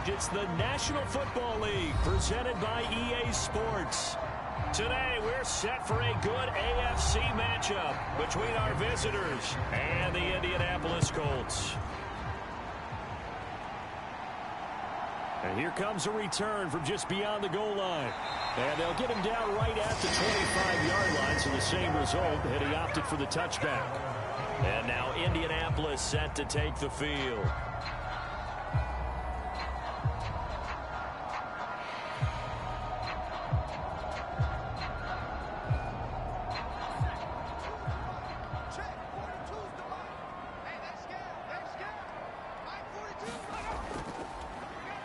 It's the National Football League presented by EA Sports. Today, we're set for a good AFC matchup between our visitors and the Indianapolis Colts. And here comes a return from just beyond the goal line. And they'll get him down right at the 25-yard line, so the same result, had he opted for the touchback. And now Indianapolis set to take the field.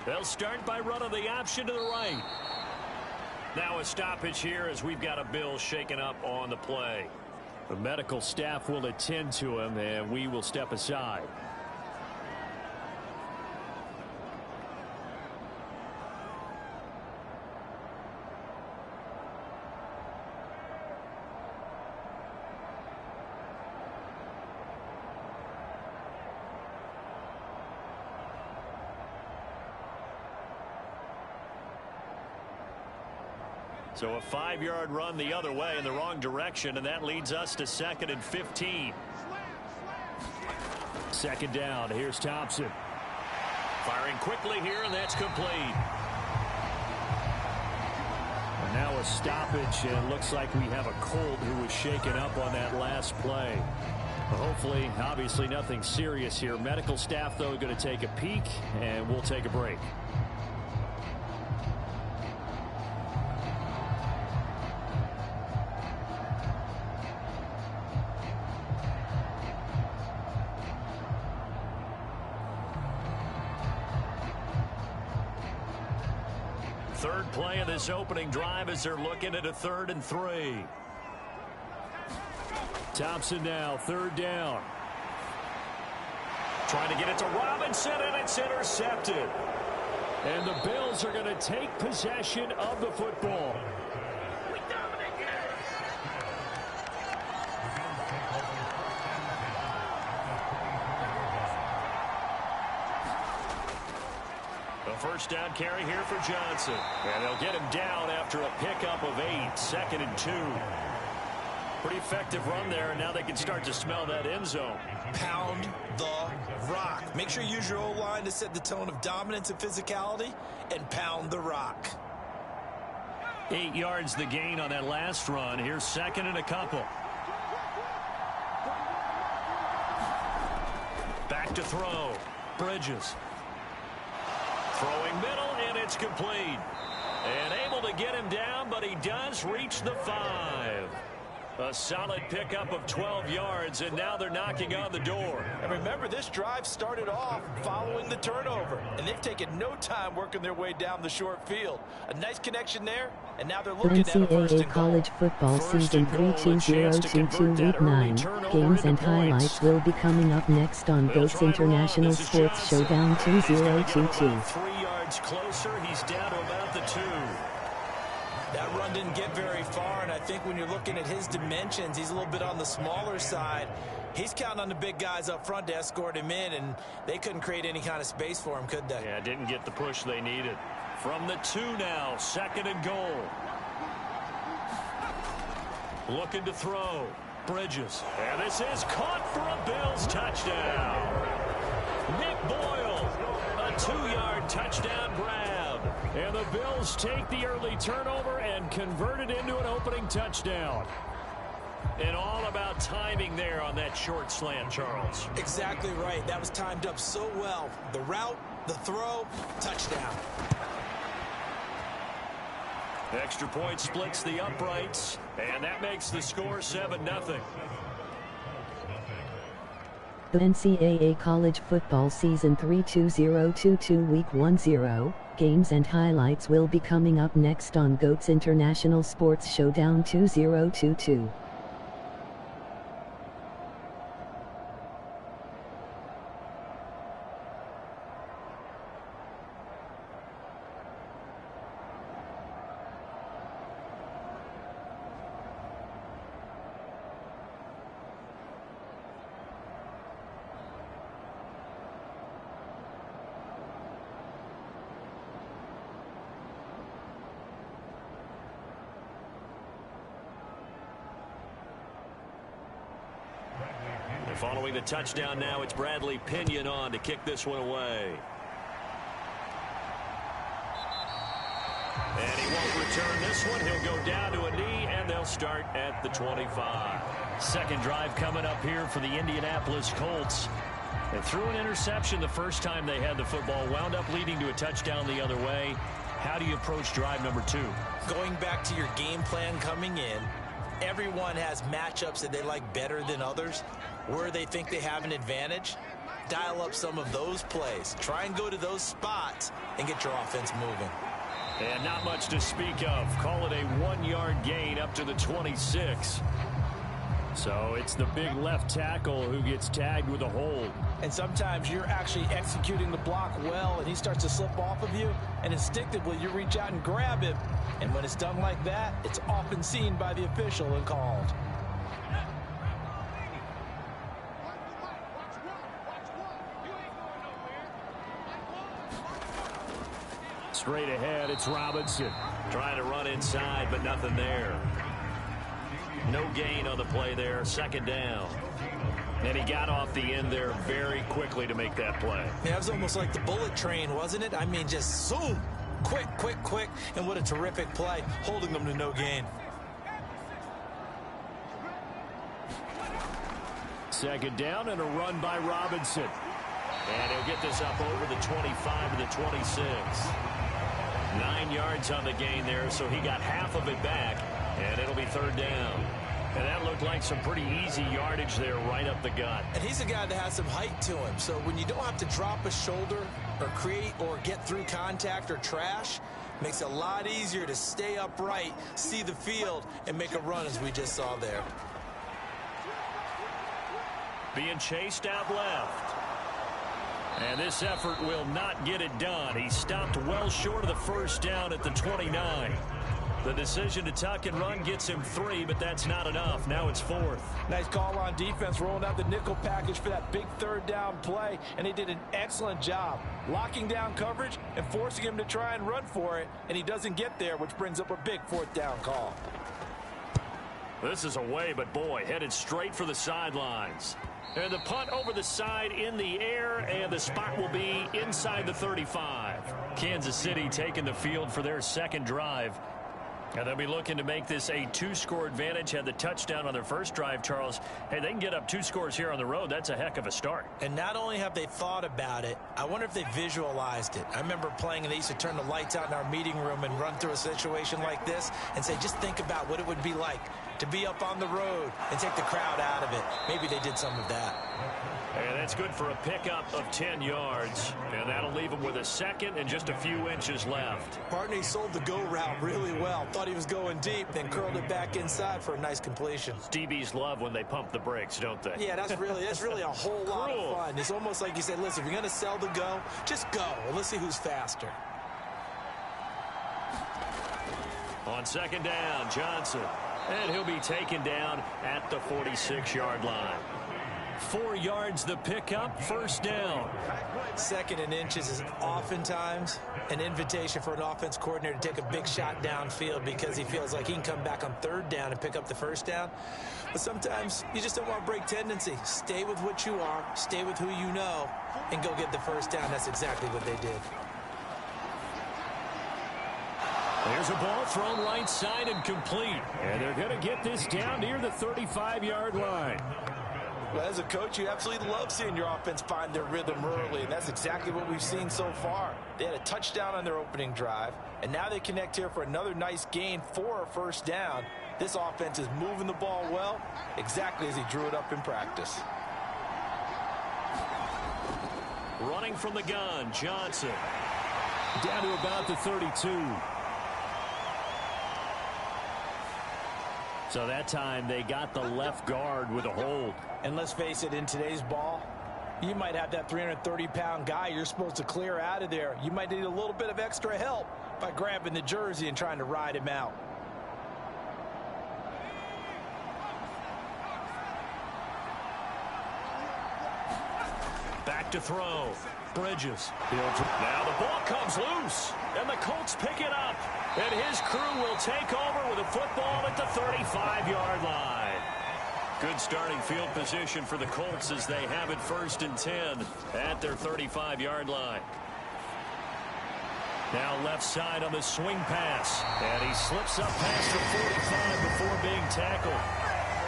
They'll start by running the option to the right. Now a stoppage here as we've got a Bill shaken up on the play. The medical staff will attend to him, and we will step aside. So a 5-yard run the other way in the wrong direction, and that leads us to 2nd and 15. Second down. Here's Thompson. Firing quickly here, and that's complete. And now a stoppage, and it looks like we have a Colt who was shaken up on that last play. But hopefully, obviously nothing serious here. Medical staff, though, going to take a peek, and we'll take a break. Third play of this opening drive as they're looking at a 3rd and 3. Thompson now, 3rd down. Trying to get it to Robinson, and it's intercepted. And the Bills are going to take possession of the football. First down carry here for Johnson. And they'll get him down after a pickup of 8. 2nd and 2. Pretty effective run there, and now they can start to smell that end zone. Pound the rock. Make sure you use your O-line to set the tone of dominance and physicality, and pound the rock. 8 yards the gain on that last run. Here's 2nd and a couple. Back to throw. Bridges. Throwing middle, and it's complete. And able to get him down, but he does reach the 5. A solid pickup of 12 yards, and now they're knocking on the door. And remember, this drive started off following the turnover, and they've taken no time working their way down the short field. A nice connection there, and now they're looking at a first and goal. Ncaa college football season 3-2022 week 9. Games and highlights will be coming up next on GOAT's International Sports Showdown 2022. 3 yards closer, he's down to about the 2. That run didn't get very far, and I think when you're looking at his dimensions, he's a little bit on the smaller side. He's counting on the big guys up front to escort him in, and they couldn't create any kind of space for him, could they? Yeah, didn't get the push they needed. From the 2 now, 2nd and goal. Looking to throw. Bridges. And this is caught for a Bills touchdown. Nick Boyle, a 2-yard touchdown grab. And the Bills take the early turnover and convert it into an opening touchdown. And all about timing there on that short slant, Charles. Exactly right. That was timed up so well. The route, the throw, touchdown. Extra point splits the uprights, and that makes the score 7-0. The NCAA College Football Season 3-2022 Week 10. Games and highlights will be coming up next on GOAT's International Sports Showdown 2022. Following the touchdown now, it's Bradley Pinion on to kick this one away. And he won't return this one. He'll go down to a knee, and they'll start at the 25. Second drive coming up here for the Indianapolis Colts. They threw an interception the first time they had the football, wound up leading to a touchdown the other way. How do you approach drive number 2? Going back to your game plan coming in, everyone has matchups that they like better than others, where they think they have an advantage. Dial up some of those plays. Try and go to those spots and get your offense moving. And not much to speak of. Call it a 1-yard gain up to the 26. So it's the big left tackle who gets tagged with a hold. And sometimes you're actually executing the block well, and he starts to slip off of you, and instinctively you reach out and grab him. And when it's done like that, it's often seen by the official and called. Straight ahead, it's Robinson. Trying to run inside, but nothing there. No gain on the play there. Second down. And he got off the end there very quickly to make that play. Yeah, it was almost like the bullet train, wasn't it? I mean, just zoom. Quick, quick, quick. And what a terrific play, holding them to no gain. Second down and a run by Robinson. And he'll get this up over the 25 to the 26. 9 yards on the gain there, so he got half of it back, and it'll be third down. And that looked like some pretty easy yardage there right up the gut. And he's a guy that has some height to him, so when you don't have to drop a shoulder or create or get through contact or trash, makes it a lot easier to stay upright, see the field, and make a run as we just saw there. Being chased out left. And this effort will not get it done. He stopped well short of the first down at the 29. The decision to tuck and run gets him 3, but that's not enough. Now it's 4th. Nice call on defense, rolling out the nickel package for that big third down play, and they did an excellent job locking down coverage and forcing him to try and run for it, and he doesn't get there, which brings up a big fourth down call. This is away, but boy, headed straight for the sidelines. And the punt over the side in the air, and the spot will be inside the 35. Kansas City taking the field for their second drive. And they'll be looking to make this a 2-score advantage. Had the touchdown on their first drive, Charles. Hey, they can get up 2 scores here on the road. That's a heck of a start. And not only have they thought about it, I wonder if they visualized it. I remember playing, and they used to turn the lights out in our meeting room and run through a situation like this and say, just think about what it would be like to be up on the road and take the crowd out of it. Maybe they did some of that. And that's good for a pickup of 10 yards. And that'll leave him with a second and just a few inches left. Partney sold the go route really well. Thought he was going deep, then curled it back inside for a nice completion. DBs love when they pump the brakes, don't they? Yeah, that's really a whole lot of fun. It's almost like you say, listen, if you're going to sell the go, just go. Well, let's see who's faster. On second down, Johnson. And he'll be taken down at the 46-yard line. 4 yards the pickup, first down. Second and inches is oftentimes an invitation for an offense coordinator to take a big shot downfield because he feels like he can come back on third down and pick up the first down. But sometimes you just don't want to break tendency. Stay with what you are, stay with who you know, and go get the first down. That's exactly what they did. There's a ball thrown right side and complete. And they're going to get this down near the 35-yard line. Well, as a coach, you absolutely love seeing your offense find their rhythm early, and that's exactly what we've seen so far. They had a touchdown on their opening drive, and now they connect here for another nice gain for a first down. This offense is moving the ball well, exactly as he drew it up in practice. Running from the gun, Johnson. Down to about the 32. So that time they got the left guard with a hold. And let's face it, in today's ball, you might have that 330-pound guy you're supposed to clear out of there. You might need a little bit of extra help by grabbing the jersey and trying to ride him out. Back to throw. Bridges. Now the ball comes loose, and the Colts pick it up. And his crew will take over with a football at the 35-yard line. Good starting field position for the Colts as they have it 1st and 10 at their 35-yard line. Now left side on the swing pass. And he slips up past the 45 before being tackled.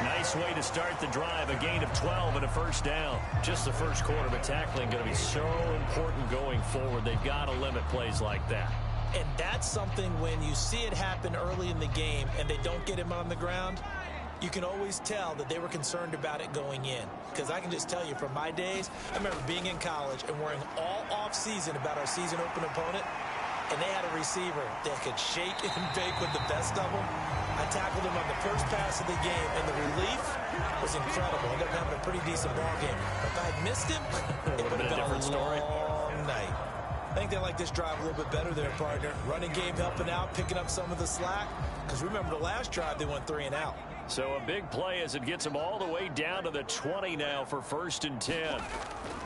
Nice way to start the drive. A gain of 12 and a 1st down. Just the first quarter, but tackling going to be so important going forward. They've got to limit plays like that. And that's something when you see it happen early in the game and they don't get him on the ground, you can always tell that they were concerned about it going in. Because I can just tell you from my days, I remember being in college and worrying all off-season about our season open opponent, and they had a receiver that could shake and bake with the best of them. I tackled him on the first pass of the game, and the relief was incredible. I ended up having a pretty decent ball game. If I had missed him, it would have been a different story. Long night. I think they like this drive a little bit better there, partner. Running game helping out, picking up some of the slack. Because remember, the last drive, they went 3 and out. So a big play as it gets them all the way down to the 20 now for 1st and 10.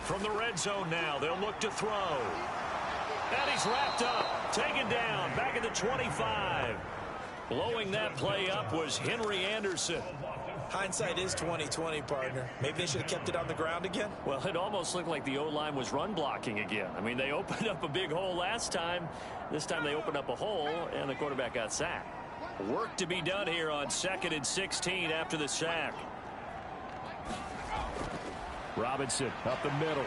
From the red zone now, they'll look to throw. And he's wrapped up, taken down, back at the 25. Blowing that play up was Henry Anderson. Hindsight is 20/20, partner. Maybe they should have kept it on the ground again. Well, it almost looked like the O-line was run blocking again. I mean, they opened up a big hole last time. This time they opened up a hole, and the quarterback got sacked. Work to be done here on 2nd and 16 after the sack. Robinson up the middle.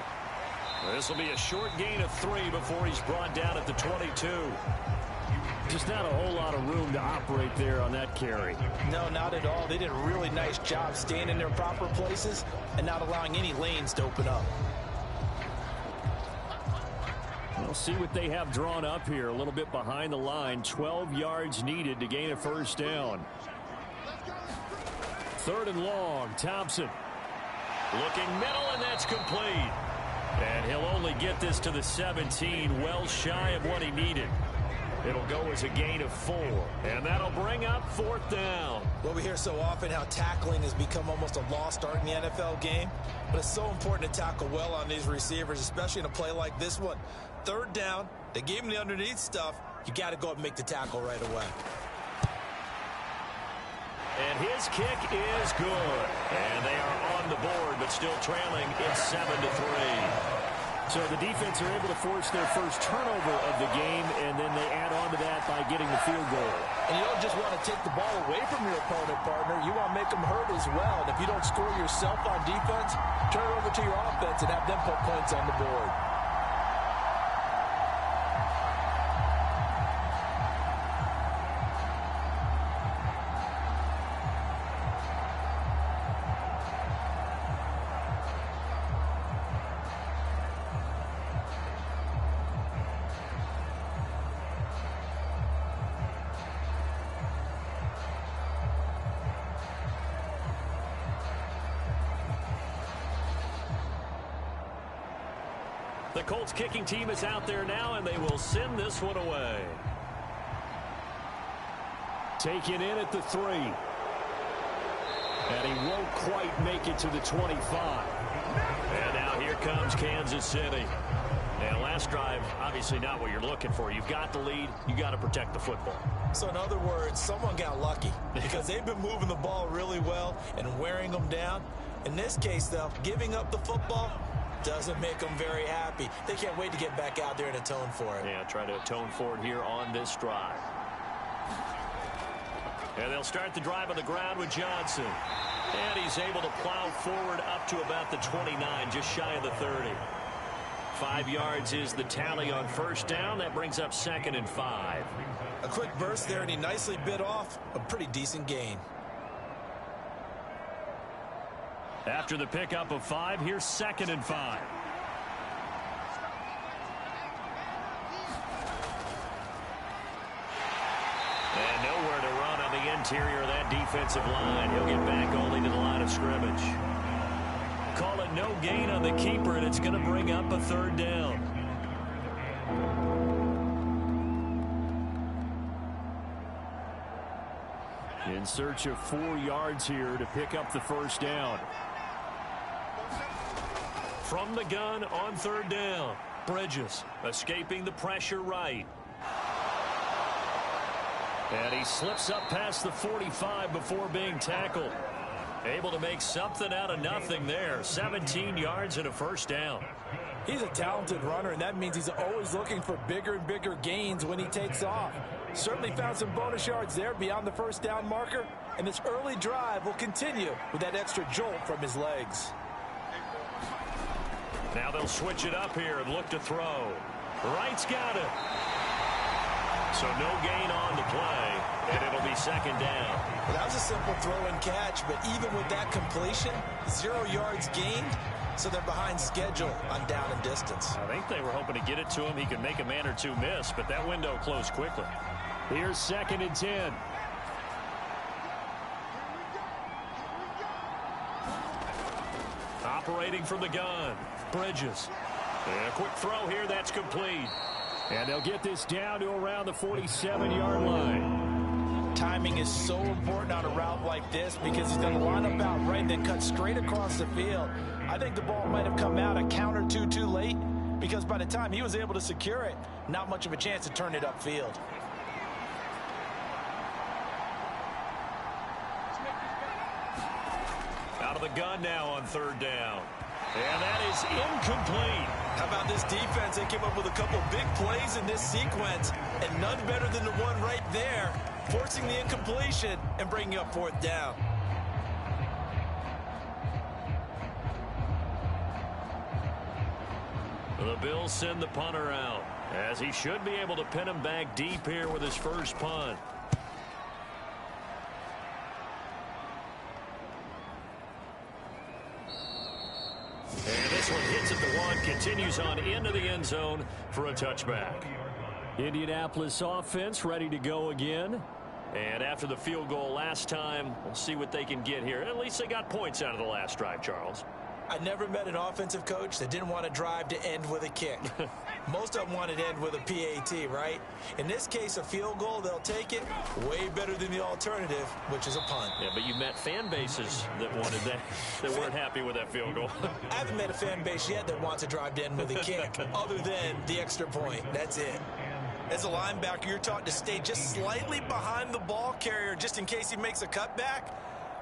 This will be a short gain of 3 before he's brought down at the 22. Just not a whole lot of room to operate there on that carry. No, not at all. They did a really nice job staying in their proper places and not allowing any lanes to open up. We'll see what they have drawn up here. A little bit behind the line. 12 yards needed to gain a 1st down. 3rd and long. Thompson. Looking middle, and that's complete. And he'll only get this to the 17, well shy of what he needed. It'll go as a gain of 4, and that'll bring up 4th down. Well, we hear so often how tackling has become almost a lost art in the NFL game, but it's so important to tackle well on these receivers, especially in a play like this one. 3rd down, they gave him the underneath stuff. You got to go up and make the tackle right away. And his kick is good. And they are on the board, but still trailing. It's 7-3. So the defense are able to force their first turnover of the game, and then they add on to that by getting the field goal. And you don't just want to take the ball away from your opponent, partner. You want to make them hurt as well. And if you don't score yourself on defense, turn it over to your offense and have them put points on the board. The Colts kicking team is out there now, and they will send this one away. Taken in at the 3. And he won't quite make it to the 25. And now here comes Kansas City. And last drive, obviously not what you're looking for. You've got the lead. You got to protect the football. So in other words, someone got lucky because they've been moving the ball really well and wearing them down. In this case, though, giving up the football doesn't make them very happy. They can't wait to get back out there and atone for it. Yeah, try to atone for it here on this drive. And they'll start the drive on the ground with Johnson. And he's able to plow forward up to about the 29, just shy of the 30. 5 yards is the tally on 1st down. That brings up 2nd and 5. A quick burst there, and he nicely bit off a pretty decent gain. After the pickup of 5, here's 2nd and 5. And nowhere to run on the interior of that defensive line. He'll get back only to the line of scrimmage. Call it no gain on the keeper, and it's going to bring up a 3rd down. In search of 4 yards here to pick up the 1st down. From the gun on 3rd down, Bridges escaping the pressure right. And he slips up past the 45 before being tackled. Able to make something out of nothing there. 17 yards and a first down. He's a talented runner, and that means he's always looking for bigger and bigger gains when he takes off. Certainly found some bonus yards there beyond the first down marker, and this early drive will continue with that extra jolt from his legs. Now they'll switch it up here and look to throw. Wright's got it. So no gain on the play, and it'll be second down. Well, that was a simple throw and catch, but even with that completion, 0 yards gained, so they're behind schedule on down and distance. I think they were hoping to get it to him. He could make a man or two miss, but that window closed quickly. Here's 2nd and 10. Operating from the gun, Bridges. And a quick throw here, that's complete. And they'll get this down to around the 47-yard line. Timing is so important on a route like this because he's going to line up out right and then cut straight across the field. I think the ball might have come out a count or two too late because by the time he was able to secure it, not much of a chance to turn it upfield. Out of the gun now on 3rd down. And that is incomplete. How about this defense? They came up with a couple big plays in this sequence, and none better than the one right there, forcing the incompletion and bringing up 4th down. The Bills send the punter out, as he should be able to pin him back deep here with his first punt. And this one hits at the 1, continues on into the end zone for a touchback. Indianapolis offense ready to go again. And after the field goal last time, we'll see what they can get here. At least they got points out of the last drive, Charles. I never met an offensive coach that didn't want to drive to end with a kick. Most of them wanted to end with a PAT, right? In this case, a field goal, they'll take it. Way better than the alternative, which is a punt. Yeah, but you met fan bases that wanted that, that weren't happy with that field goal. I haven't met a fan base yet that wants to drive to end with a kick, other than the extra point. That's it. As a linebacker, you're taught to stay just slightly behind the ball carrier just in case he makes a cutback.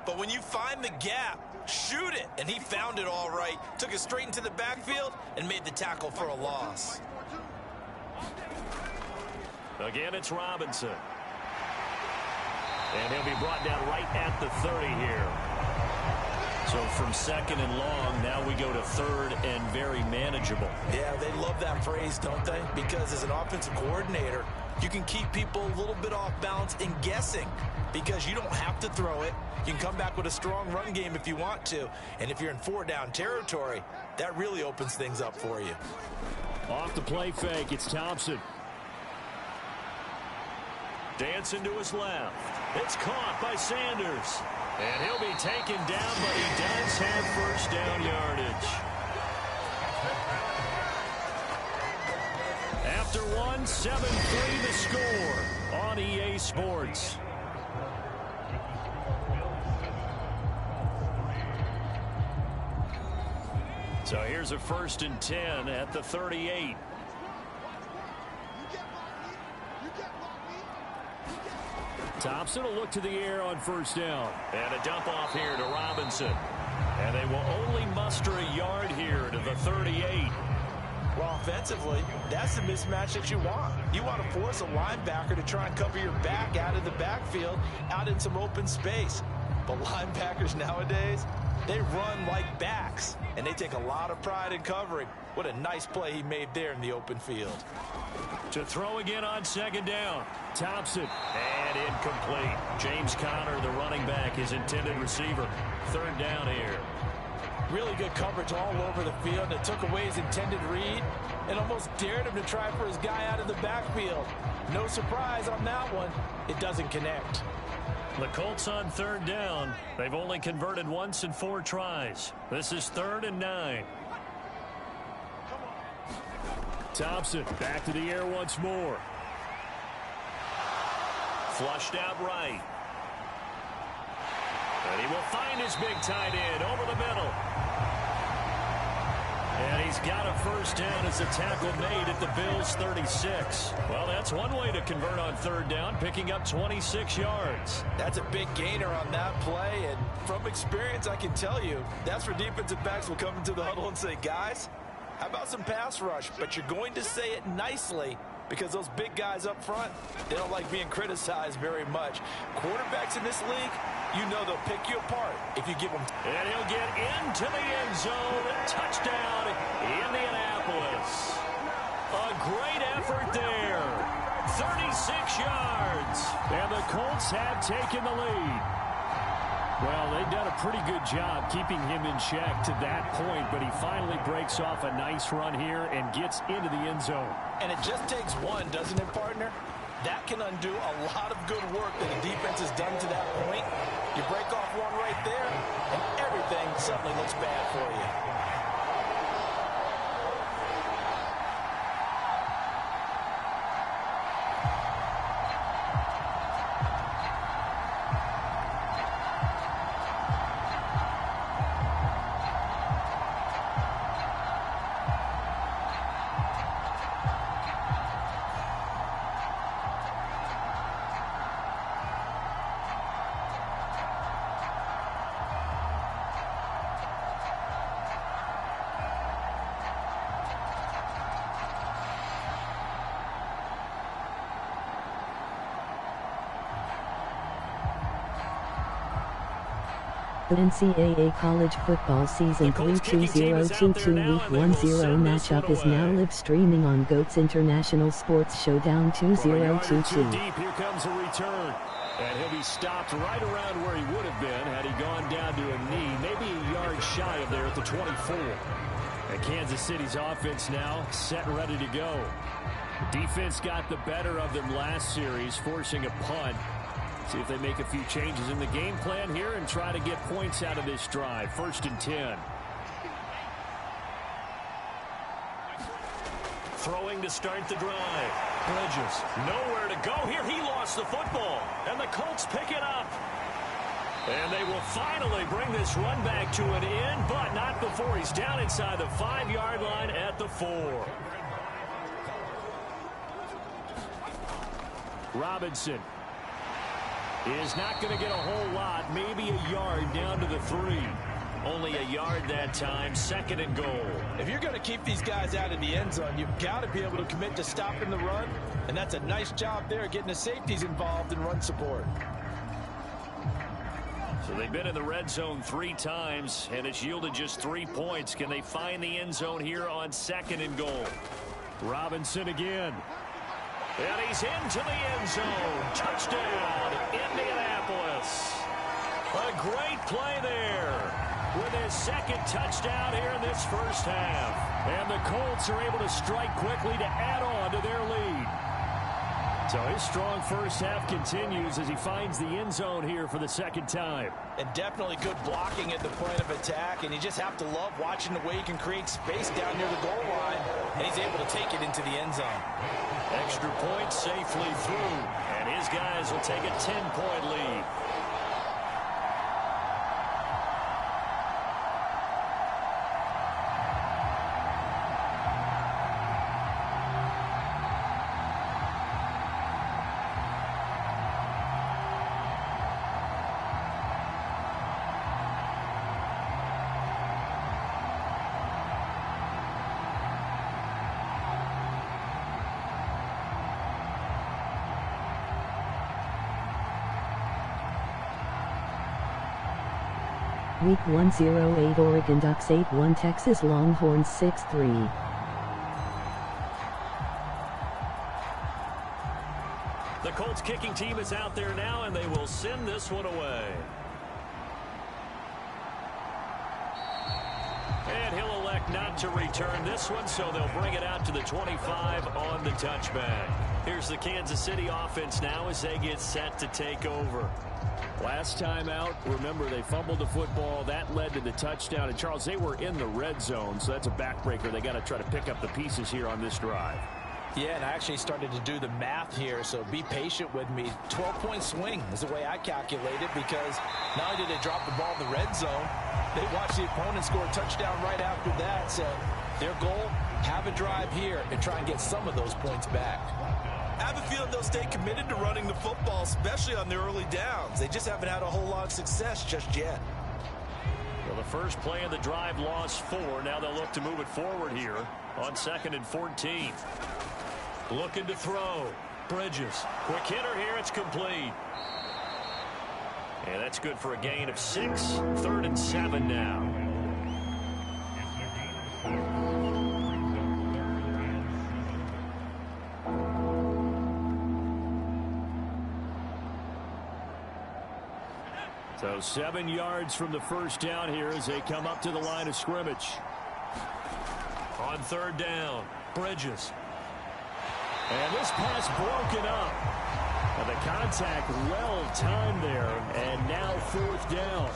But when you find the gap, shoot it. And he found it all right. Took it straight into the backfield and made the tackle for a loss. Again, it's Robinson. And he'll be brought down right at the 30 here. So from 2nd and long, now we go to 3rd and very manageable. Yeah, they love that phrase, don't they? Because as an offensive coordinator, you can keep people a little bit off balance and guessing because you don't have to throw it. You can come back with a strong run game if you want to. And if you're in 4-down territory, that really opens things up for you. Off the play fake, it's Thompson. Dancing to his left. It's caught by Sanders. And he'll be taken down, but he does have first down yardage. After 1, 7-3 the score on EA Sports. So here's a 1st and 10 at the 38. Thompson will look to the air on 1st down. And a dump off here to Robinson. And they will only muster a yard here to the 38. Well, offensively, that's the mismatch that you want. You want to force a linebacker to try and cover your back out of the backfield, out in some open space. But linebackers nowadays, they run like backs, and they take a lot of pride in covering. What a nice play he made there in the open field. To throw again on 2nd down. Thompson. And incomplete. James Conner, the running back, his intended receiver. 3rd down here. Really good coverage all over the field. It took away his intended read and almost dared him to try for his guy out of the backfield. No surprise on that one. It doesn't connect. The Colts on 3rd down. They've only converted once in 4 tries. This is 3rd and 9. Thompson back to the air once more. Flushed out right. And he will find his big tight end over the middle. And he's got a first down as a tackle made at the Bills' 36. Well, that's one way to convert on third down, picking up 26 yards. That's a big gainer on that play, and from experience, I can tell you, that's where defensive backs will come into the huddle and say, guys, how about some pass rush? But you're going to say it nicely because those big guys up front, they don't like being criticized very much. Quarterbacks in this league, you know they'll pick you apart if you give them. And he'll get into the end zone. Touchdown, Indianapolis. A great effort there. 36 yards. And the Colts have taken the lead. Well, they've done a pretty good job keeping him in check to that point, but he finally breaks off a nice run here and gets into the end zone. And it just takes one, doesn't it, partner? That can undo a lot of good work that the defense has done to that point. You break off one right there, and everything suddenly looks bad for you. The NCAA College Football Season 3-2-0-2-2 Week 1-0 matchup is now live streaming on GOAT's International Sports Showdown 2022. Deep, here comes a return. And he'll be stopped right around where he would have been had he gone down to a knee, maybe a yard shy of there at the 24. And Kansas City's offense now set and ready to go. Defense got the better of them last series, forcing a punt. See if they make a few changes in the game plan here and try to get points out of this drive. 1st and 10. Throwing to start the drive. Bridges, nowhere to go here. He lost the football, and the Colts pick it up. And they will finally bring this run back to an end, but not before he's down inside the 5-yard line at the 4. Robinson is not going to get a whole lot, maybe a yard down to the 3. Only a yard that time, 2nd and goal. If you're going to keep these guys out of the end zone, you've got to be able to commit to stopping the run, and that's a nice job there getting the safeties involved in run support. So they've been in the red zone 3 times, and it's yielded just 3 points. Can they find the end zone here on 2nd and goal? Robinson again. And he's into the end zone. Touchdown, Indianapolis. A great play there with his 2nd touchdown here in this first half. And the Colts are able to strike quickly to add on to their lead. So his strong first half continues as he finds the end zone here for the 2nd time. And definitely good blocking at the point of attack, and you just have to love watching the way he can create space down near the goal line, and he's able to take it into the end zone. Extra point safely through, and his guys will take a 10-point lead. Week 1-0-8 Oregon Ducks 8-1 Texas Longhorns 6-3. The Colts kicking team is out there now, and they will send this one away. And he'll elect not to return this one, so they'll bring it out to the 25 on the touchback. Here's the Kansas City offense now as they get set to take over. Last time out, remember, they fumbled the football. That led to the touchdown. And, Charles, they were in the red zone, so that's a backbreaker. They got to try to pick up the pieces here on this drive. Yeah, and I actually started to do the math here, so be patient with me. 12-point swing is the way I calculate it, because not only did they drop the ball in the red zone, they watched the opponent score a touchdown right after that. So Their goal, have a drive here and try and get some of those points back. I have a feeling they'll stay committed to running the football, especially on their early downs. They just haven't had a whole lot of success just yet. Well, the first play of the drive lost 4. Now they'll look to move it forward here on 2nd and 14. Looking to throw. Bridges. Quick hitter here. It's complete. And that's good for a gain of 6. 3rd and 7 now. So 7 yards from the first down here as they come up to the line of scrimmage. On 3rd down, Bridges. And this pass broken up. And the contact well timed there. And now 4th down.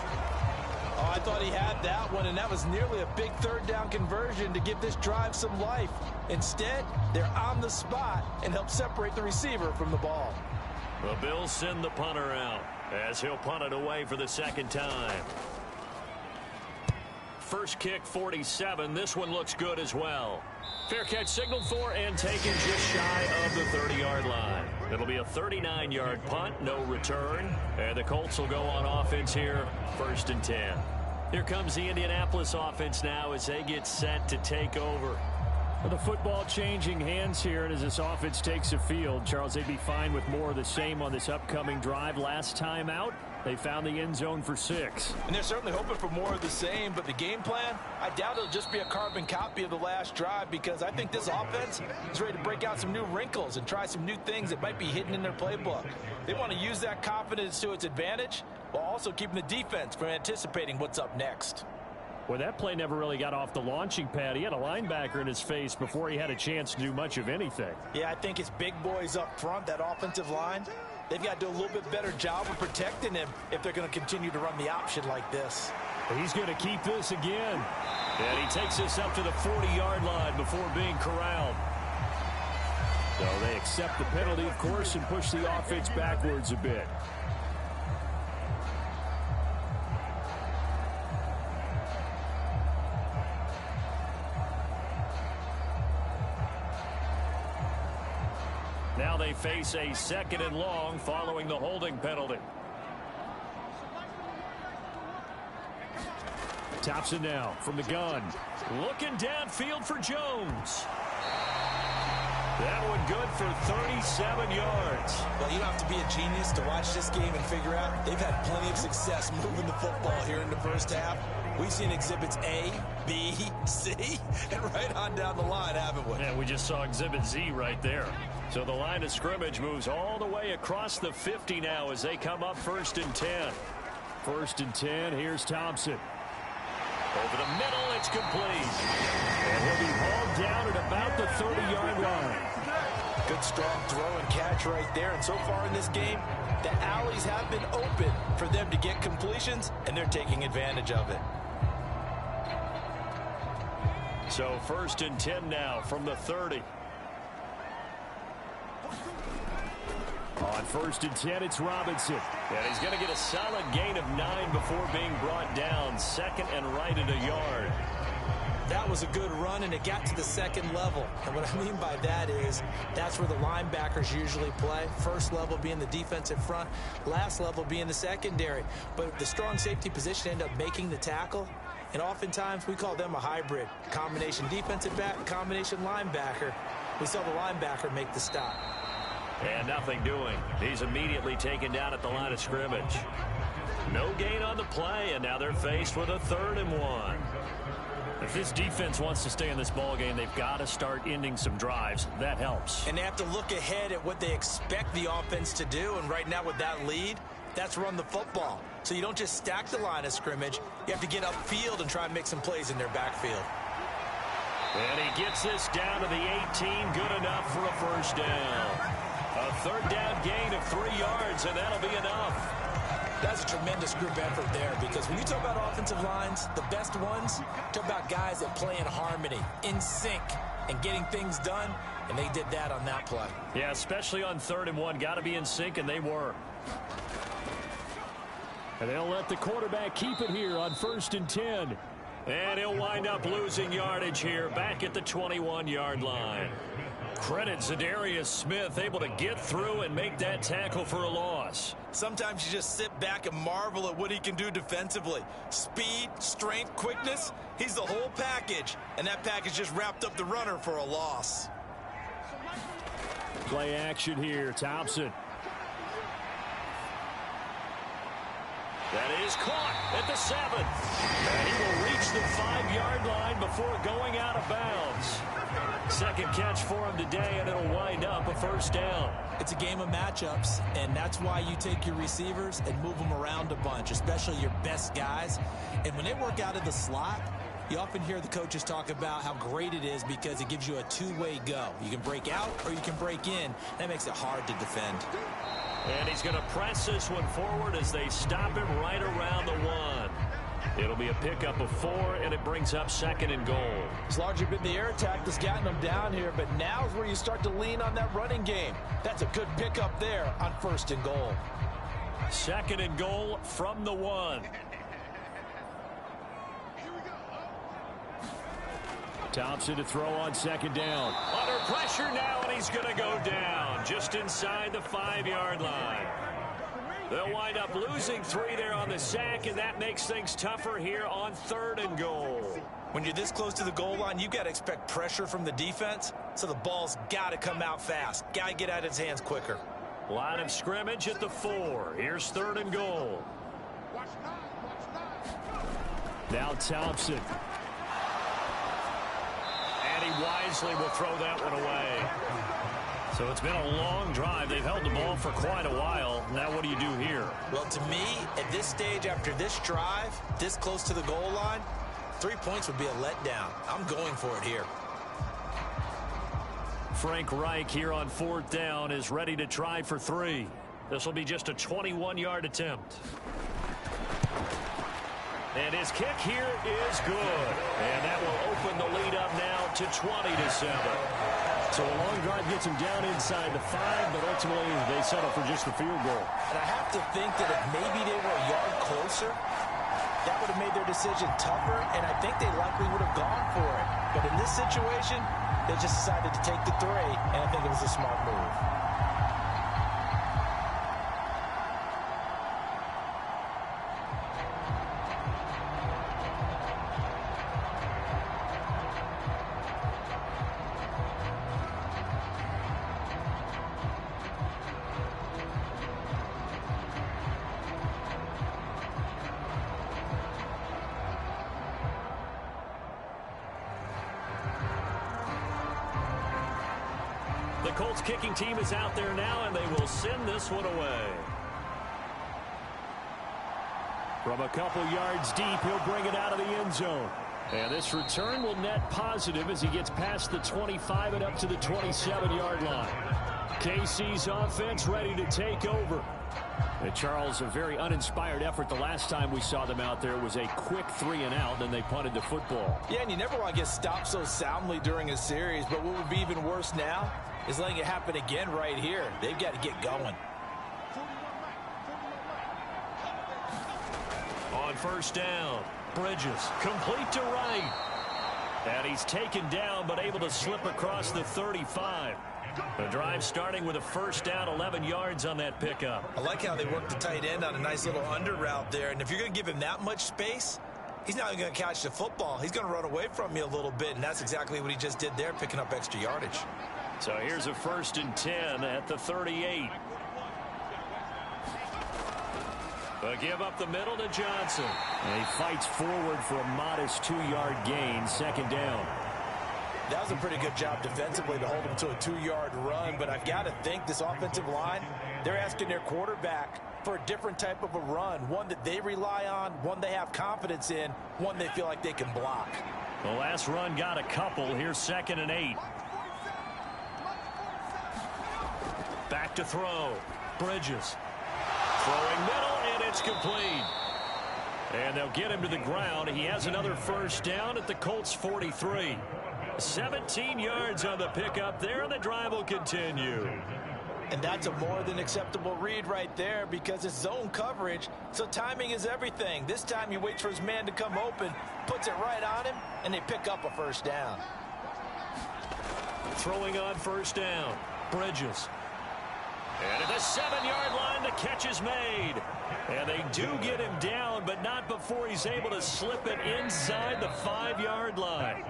Oh, I thought he had that one, and that was nearly a big 3rd down conversion to give this drive some life. Instead, they're on the spot and help separate the receiver from the ball. The Bills send the punter out as he'll punt it away for the 2nd time. First kick, 47. This one looks good as well. Fair catch signaled for and taken just shy of the 30-yard line. It'll be a 39-yard punt, no return. And the Colts will go on offense here, 1st and 10. Here comes the Indianapolis offense now as they get set to take over. Well, the football changing hands here, and as this offense takes the field, Charles, they'd be fine with more of the same on this upcoming drive. Last time out, they found the end zone for 6. And they're certainly hoping for more of the same, but the game plan, I doubt it'll just be a carbon copy of the last drive, because I think this offense is ready to break out some new wrinkles and try some new things that might be hidden in their playbook. They want to use that confidence to its advantage while also keeping the defense from anticipating what's up next. Well, that play never really got off the launching pad. He had a linebacker in his face before he had a chance to do much of anything. Yeah, I think it's big boys up front, that offensive line. They've got to do a little bit better job of protecting him if they're going to continue to run the option like this. He's going to keep this again. And he takes this up to the 40-yard line before being corralled. So they accept the penalty, of course, and push the offense backwards a bit. Now they face a 2nd and long following the holding penalty. Thompson now from the gun. Looking downfield for Jones. That one good for 37 yards. Well, you don't have to be a genius to watch this game and figure out they've had plenty of success moving the football here in the first half. We've seen exhibits A, B, C, and right on down the line, haven't we? Yeah, we just saw exhibit Z right there. So the line of scrimmage moves all the way across the 50 now as they come up 1st and 10. 1st and 10, here's Thompson. Over the middle, it's complete. And he'll be hauled down at about the 30-yard line. Good strong throw and catch right there. And so far in this game, the alleys have been open for them to get completions, and they're taking advantage of it. So 1st and 10 now from the 30. On 1st and 10, it's Robinson. And he's going to get a solid gain of 9 before being brought down. 2nd and right at a yard. That was a good run, and it got to the 2nd level. And what I mean by that is that's where the linebackers usually play. First level being the defensive front, last level being the secondary. But the strong safety position ended up making the tackle. And oftentimes we call them a hybrid. Combination defensive back, combination linebacker. We saw the linebacker make the stop. And nothing doing. He's immediately taken down at the line of scrimmage. No gain on the play, and now they're faced with a 3rd and 1. If this defense wants to stay in this ballgame, they've got to start ending some drives. That helps. And they have to look ahead at what they expect the offense to do. And right now with that lead, that's run the football. So you don't just stack the line of scrimmage. You have to get upfield and try and make some plays in their backfield. And he gets this down to the 18. Good enough for a 1st down. A 3rd down gain of 3 yards, and that'll be enough. That's a tremendous group effort there, because when you talk about offensive lines, the best ones, talk about guys that play in harmony, in sync, and getting things done, and they did that on that play. Yeah, especially on 3rd and 1. Got to be in sync, and they were. And they'll let the quarterback keep it here on 1st and 10. And he'll wind up losing yardage here back at the 21-yard line. Credit Zadarius Smith, able to get through and make that tackle for a loss. Sometimes you just sit back and marvel at what he can do defensively. Speed, strength, quickness, he's the whole package. And that package just wrapped up the runner for a loss. Play action here, Thompson. That is caught at the 7. And he will reach the 5-yard line before going out of bounds. Second catch for him today, and it'll wind up a first down. It's a game of matchups, and that's why you take your receivers and move them around a bunch, especially your best guys. And when they work out of the slot, you often hear the coaches talk about how great it is because it gives you a two-way go. You can break out or you can break in. That makes it hard to defend. And he's going to press this one forward as they stop him right around the 1. It'll be a pickup of 4, and it brings up 2nd and goal. It's largely been the air attack that's gotten them down here, but now is where you start to lean on that running game. That's a good pickup there on 1st and goal. 2nd and goal from the 1. Thompson to throw on 2nd down. Under pressure now, and he's going to go down just inside the 5-yard line. They'll wind up losing 3 there on the sack, and that makes things tougher here on 3rd and goal. When you're this close to the goal line, you've got to expect pressure from the defense, so the ball's got to come out fast. Got to get out of his hands quicker. Line of scrimmage at the 4. Here's 3rd and goal. Now Thompson. And he wisely will throw that one away. So it's been a long drive. They've held the ball for quite a while. Now what do you do here? Well, to me, at this stage after this drive, this close to the goal line, 3 points would be a letdown. I'm going for it here. Frank Reich here on 4th down is ready to try for 3. This will be just a 21-yard attempt. And his kick here is good. And that will open the lead up now to 20-7. So a long drive gets him down inside the 5, but ultimately they settle for just the field goal. And I have to think that if maybe they were a yard closer, that would have made their decision tougher, and I think they likely would have gone for it. But in this situation, they just decided to take the 3, and I think it was a smart move. The Colts kicking team is out there now, and they will send this one away. From a couple yards deep, he'll bring it out of the end zone. And this return will net positive as he gets past the 25 and up to the 27-yard line. KC's offense ready to take over. And Charles, a very uninspired effort the last time we saw them out there. It was a quick 3 and out, then they punted the football. Yeah, and you never want to get stopped so soundly during a series, but what would be even worse now is letting it happen again right here. They've got to get going. On 1st down, Bridges complete to right. And he's taken down but able to slip across the 35. The drive starting with a 1st down, 11 yards on that pickup. I like how they work the tight end on a nice little under route there. And if you're going to give him that much space, he's not even going to catch the football. He's going to run away from you a little bit, and that's exactly what he just did there, picking up extra yardage. So here's a 1st and 10 at the 38. A give up the middle to Johnson. And he fights forward for a modest 2-yard gain, 2nd down. That was a pretty good job defensively to hold him to a 2-yard run, but I've got to think this offensive line, they're asking their quarterback for a different type of a run, one that they rely on, one they have confidence in, one they feel like they can block. The last run got a couple. Here's 2nd and 8. Back to throw. Bridges. Throwing middle, and it's complete. And they'll get him to the ground. He has another 1st down at the Colts 43. 17 yards on the pickup there, and the drive will continue. And that's a more than acceptable read right there because it's zone coverage, so timing is everything. This time he waits for his man to come open, puts it right on him, and they pick up a first down. Throwing on first down, Bridges. And at the 7-yard line, the catch is made. And they do get him down, but not before he's able to slip it inside the 5-yard line.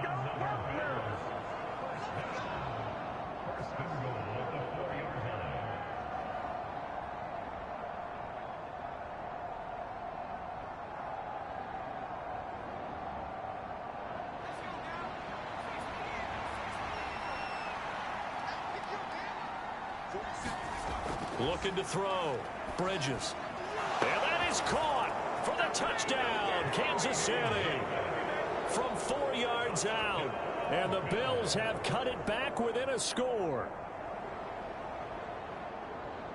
Looking to throw. Bridges. And that is caught for the touchdown. Kansas City. From 4 yards out. And the Bills have cut it back within a score.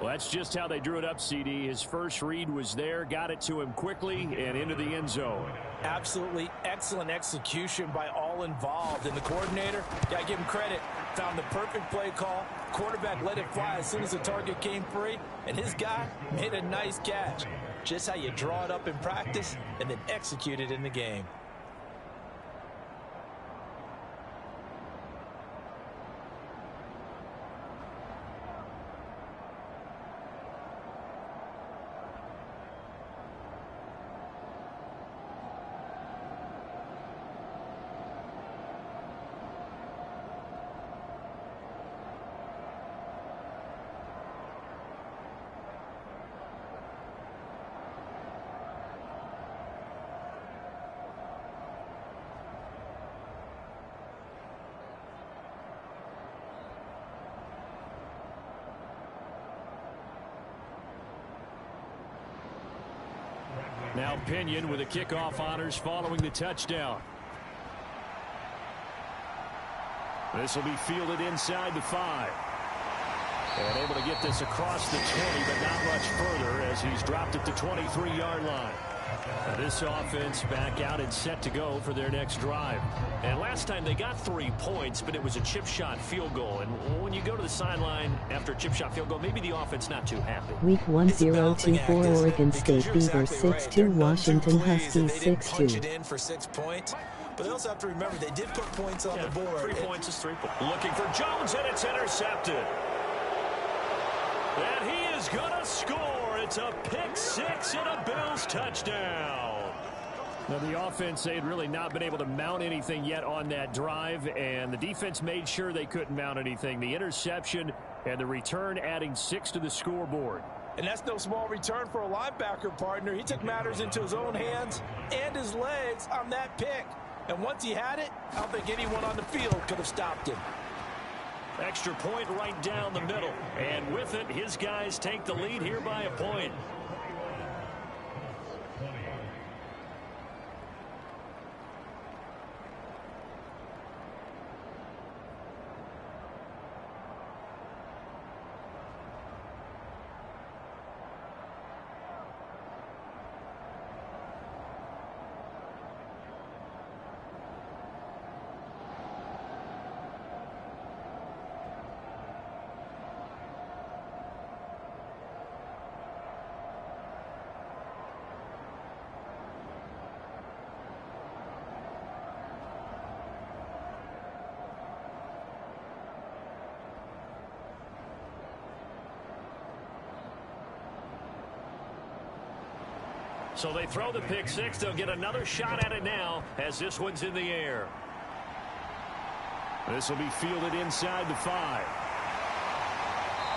Well, that's just how they drew it up, CD. His first read was there, got it to him quickly, and into the end zone. Absolutely excellent execution by all involved. And the coordinator, got to give him credit, found the perfect play call. Quarterback let it fly as soon as the target came free, and his guy made a nice catch. Just how you draw it up in practice and then execute it in the game. Now Pinion with the kickoff honors following the touchdown. This will be fielded inside the 5. And able to get this across the 20, but not much further as he's dropped at the 23-yard line. Now this offense back out and set to go for their next drive. And last time they got 3 points, but it was a chip shot field goal. And when you go to the sideline after a chip shot field goal, maybe the offense not too happy. Week 1024 Oregon State Beavers 6-2 Washington Huskies 6-2. In for 6 points. But they also have to remember they did put points on the board. 3 points is 3 points. Looking for Jones, and it's intercepted. And he is going to score. It's a pick 6 and a Bills touchdown. Now the offense, they had really not been able to mount anything yet on that drive, and the defense made sure they couldn't mount anything. The interception and the return adding 6 to the scoreboard. And that's no small return for a linebacker partner. He took matters into his own hands and his legs on that pick. And once he had it, I don't think anyone on the field could have stopped him. Extra point right down the middle. And with it, his guys take the lead here by a point. So they throw the pick 6. They'll get another shot at it now as this one's in the air. This will be fielded inside the 5.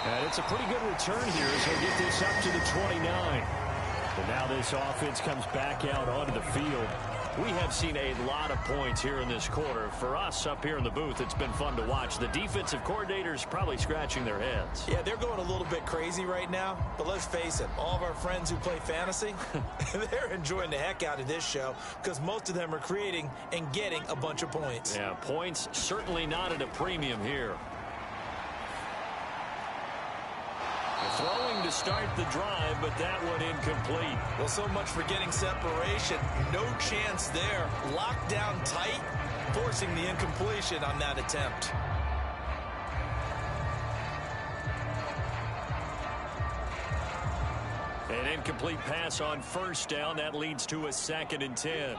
And it's a pretty good return here as they'll get this up to the 29. And now this offense comes back out onto the field. We have seen a lot of points here in this quarter. For us up here in the booth, it's been fun to watch. The defensive coordinators probably scratching their heads. Yeah, they're going a little bit crazy right now. But let's face it, all of our friends who play fantasy, they're enjoying the heck out of this show because most of them are creating and getting a bunch of points. Yeah, points certainly not at a premium here. Throwing to start the drive, but that one incomplete. Well, so much for getting separation. No chance there. Locked down tight, forcing the incompletion on that attempt. An incomplete pass on first down. That leads to a 2nd and 10.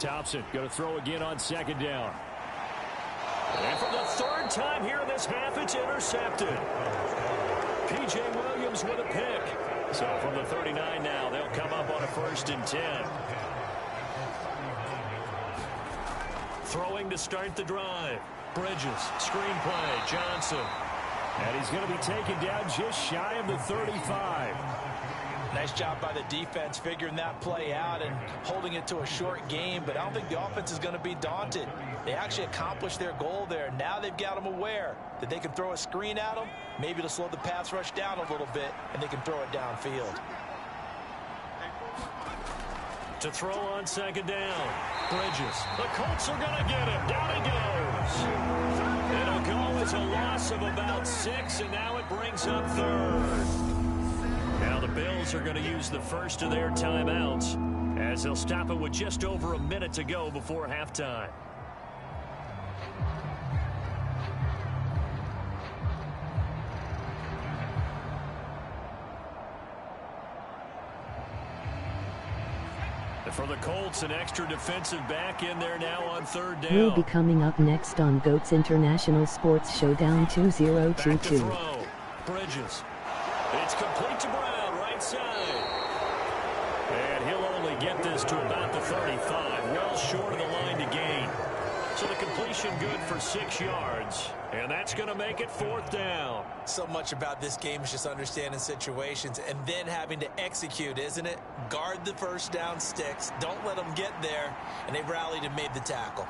Thompson going to throw again on 2nd down. And for the 3rd time here in this half, it's intercepted. P.J. Williams with a pick. So from the 39 now, they'll come up on a 1st and 10. Throwing to start the drive. Bridges, screen play, Johnson. And he's going to be taken down just shy of the 35. Nice job by the defense figuring that play out and holding it to a short game, but I don't think the offense is going to be daunted. They actually accomplished their goal there. Now they've got them aware that they can throw a screen at them, maybe to slow the pass rush down a little bit, and they can throw it downfield. To throw on 2nd down. Bridges. The Colts are going to get him. Down he goes. It'll go as a loss of about 6, and now it brings up 3rd. Now the Bills are going to use the first of their timeouts as they'll stop it with just over a minute to go before halftime. For the Colts, an extra defensive back in there now on 3rd down. Will be coming up next on GOAT's International Sports Showdown 2022. Back to throw. Bridges. It's complete to Brown, right side. And he'll only get this to about the 35, well short of the line to gain. So the completion good for 6 yards, and that's going to make it 4th down. So much about this game is just understanding situations and then having to execute, isn't it? Guard the first down sticks. Don't let them get there, and they rallied and made the tackle.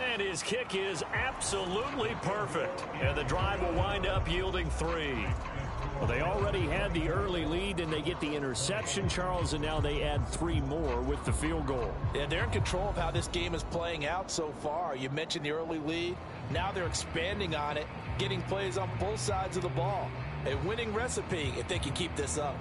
And his kick is absolutely perfect, and the drive will wind up yielding 3. Well, they already had the early lead, and they get the interception, Charles, and now they add 3 more with the field goal. Yeah, they're in control of how this game is playing out so far. You mentioned the early lead. Now they're expanding on it, getting plays on both sides of the ball. A winning recipe if they can keep this up.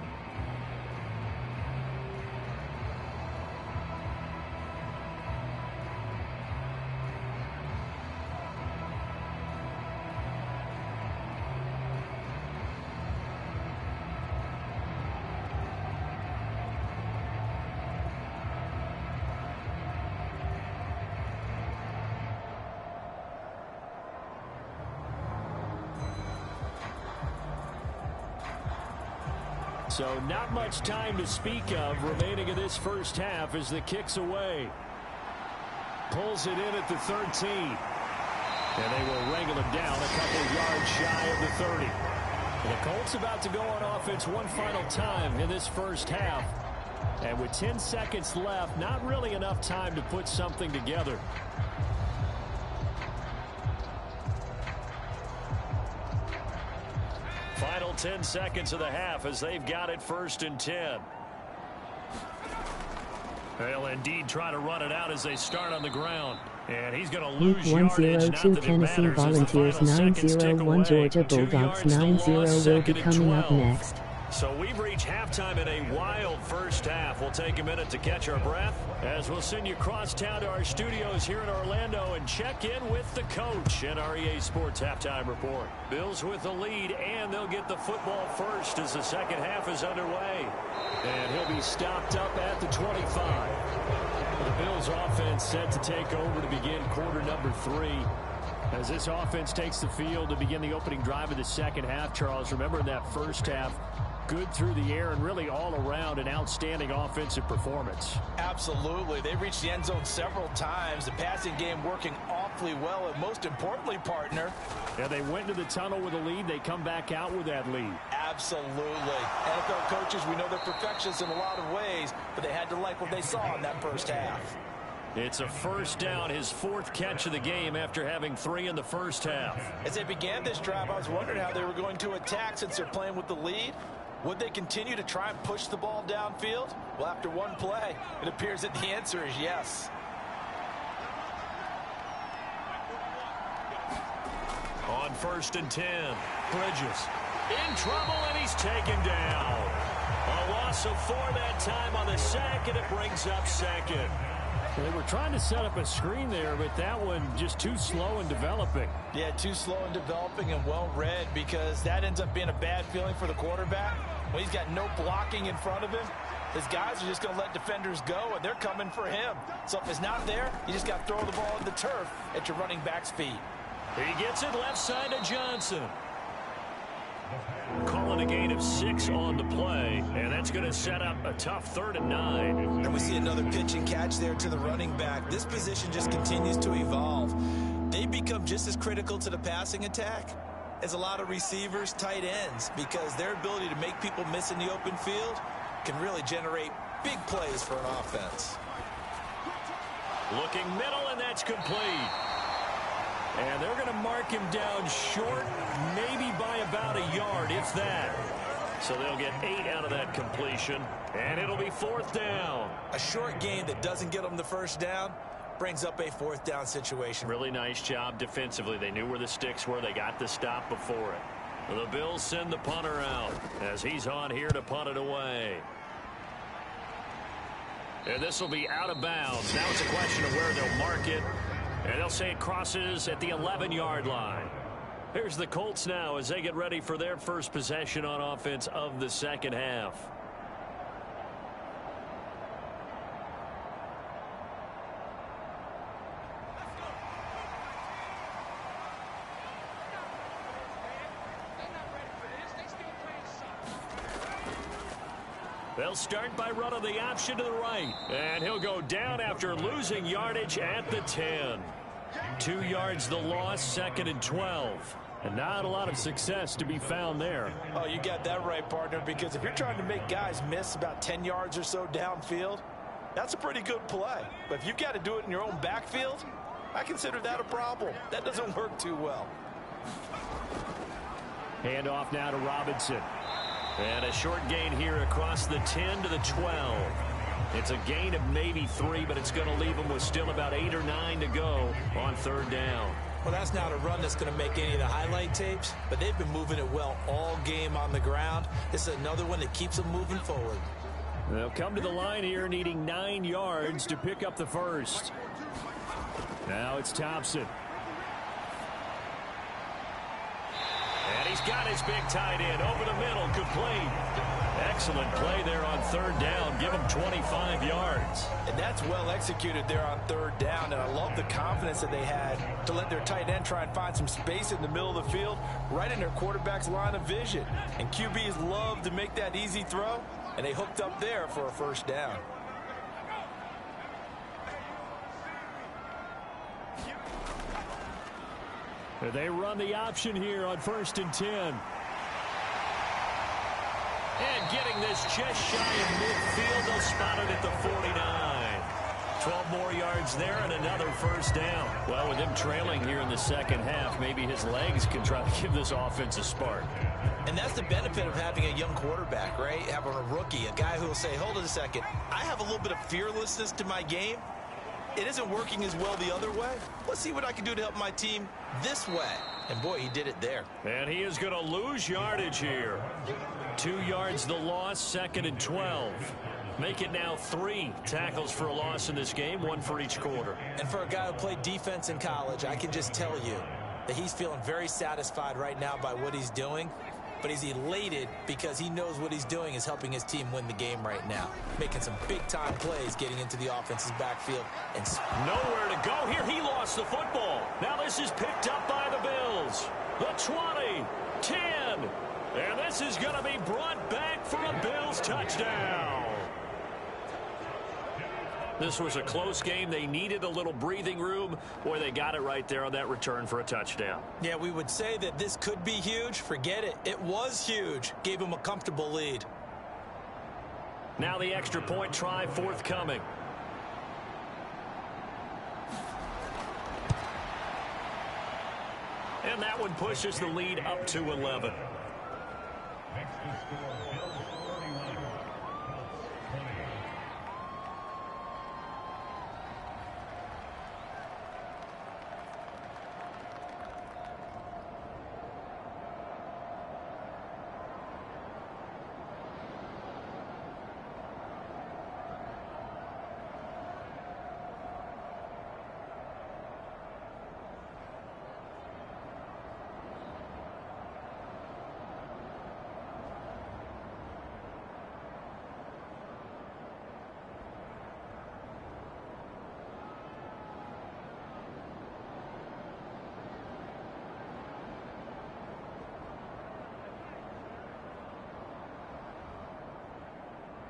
So not much time to speak of remaining in this first half as the kick's away. Pulls it in at the 13. And they will wrangle him down a couple of yards shy of the 30. And the Colts about to go on offense one final time in this first half. And with 10 seconds left, not really enough time to put something together. Final 10 seconds of the half as they've got it 1st and 10. They'll indeed try to run it out as they start on the ground. And he's going to lose yardage. Not 102 that it Tennessee matters as the Volunteers, final seconds tick 901 away. Georgia 2 Bulldogs, yards to 90 loss, will be 2nd and coming up 12. next. So we've reached halftime in a wild first half. We'll take a minute to catch our breath as we'll send you across town to our studios here in Orlando and check in with the coach and our EA Sports Halftime Report. Bills with the lead, and they'll get the football first as the second half is underway. And he'll be stopped up at the 25. The Bills offense set to take over to begin quarter number 3. As this offense takes the field to begin the opening drive of the second half, Charles, remember in that first half, good through the air and really all around an outstanding offensive performance. Absolutely. They reached the end zone several times. The passing game working awfully well, and most importantly, partner. Yeah, they went into the tunnel with a lead. They come back out with that lead. Absolutely. NFL coaches, we know they're perfectionists in a lot of ways, but they had to like what they saw in that first half. It's a first down, his 4th catch of the game after having 3 in the first half. As they began this drive, I was wondering how they were going to attack since they're playing with the lead. Would they continue to try and push the ball downfield? Well, after one play, it appears that the answer is yes. On 1st and 10, Bridges in trouble, and he's taken down. A loss of 4 that time on the sack, and it brings up 2nd. They were trying to set up a screen there, but that one just too slow in developing. Yeah, too slow in developing and well read, because that ends up being a bad feeling for the quarterback. When he's got no blocking in front of him, his guys are just going to let defenders go, and they're coming for him. So if it's not there, you just got to throw the ball in the turf at your running back's feet. He gets it left side to Johnson. Calling a gain of 6 on the play, and that's going to set up a tough 3rd and 9. And we see another pitch and catch there to the running back. This position just continues to evolve. They become just as critical to the passing attack as a lot of receivers, tight ends, because their ability to make people miss in the open field can really generate big plays for an offense. Looking middle, and that's complete. And they're going to mark him down short, maybe by about a yard, if that. So they'll get 8 out of that completion, and it'll be 4th down. A short gain that doesn't get them the first down brings up a 4th down situation. Really nice job defensively. They knew where the sticks were. They got the stop before it. The Bills send the punter out as he's on here to punt it away. And this will be out of bounds. Now it's a question of where they'll mark it. And they'll say it crosses at the 11-yard line. Here's the Colts now as they get ready for their first possession on offense of the second half. They'll start by running the option to the right. And he'll go down after losing yardage at the 10. 2 yards the loss, 2nd and 12. And not a lot of success to be found there. Oh, you got that right, partner, because if you're trying to make guys miss about 10 yards or so downfield, that's a pretty good play. But if you've got to do it in your own backfield, I consider that a problem. That doesn't work too well. Hand off now to Robinson. And a short gain here across the 10 to the 12. It's a gain of maybe 3, but it's going to leave them with still about 8 or 9 to go on 3rd down. Well, that's not a run that's going to make any of the highlight tapes, but they've been moving it well all game on the ground. This is another one that keeps them moving forward. They'll come to the line here needing 9 yards to pick up the first. Now it's Thompson. And he's got his big tight end over the middle, complete. Excellent play there on 3rd down. Give him 25 yards. And that's well executed there on 3rd down. And I love the confidence that they had to let their tight end try and find some space in the middle of the field, right in their quarterback's line of vision. And QBs love to make that easy throw, and they hooked up there for a 1st down. They run the option here on 1st and 10. And getting this just shy of midfield, they'll spot it at the 49. 12 more yards there and another 1st down. Well, with him trailing here in the second half, maybe his legs can try to give this offense a spark. And that's the benefit of having a young quarterback, right? Having a rookie, a guy who will say, hold it a second, I have a little bit of fearlessness to my game. It isn't working as well the other way. Let's see what I can do to help my team this way. And boy, he did it there. And he is going to lose yardage here. 2 yards the loss, 2nd and 12. Make it now 3 tackles for a loss in this game, 1 for each quarter. And for a guy who played defense in college, I can just tell you that he's feeling very satisfied right now by what he's doing. But he's elated because he knows what he's doing is helping his team win the game right now. Making some big-time plays getting into the offense's backfield. And nowhere to go here. He lost the football. Now this is picked up by the Bills. The 20, 10. And this is going to be brought back for a Bills touchdown. This was a close game. They needed a little breathing room. Boy, they got it right there on that return for a touchdown. Yeah, we would say that this could be huge. Forget it. It was huge. Gave them a comfortable lead. Now the extra point try forthcoming. And that one pushes the lead up to 11.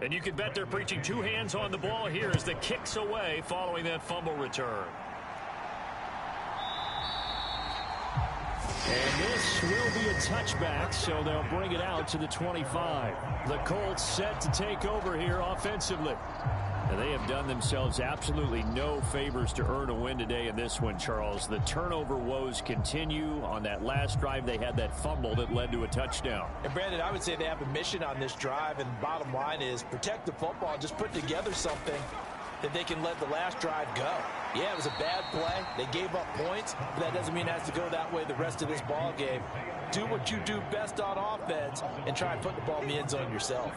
And you can bet they're preaching two hands on the ball here as the kick's away following that fumble return. And this will be a touchback, so they'll bring it out to the 25. The Colts set to take over here offensively. And they have done themselves absolutely no favors to earn a win today in this one, Charles. The turnover woes continue. On that last drive, they had that fumble that led to a touchdown. And, Brandon, I would say they have a mission on this drive, and the bottom line is protect the football. Just put together something that they can let the last drive go. Yeah, it was a bad play. They gave up points, but that doesn't mean it has to go that way the rest of this ball game. Do what you do best on offense and try and put the ball in the end zone yourself.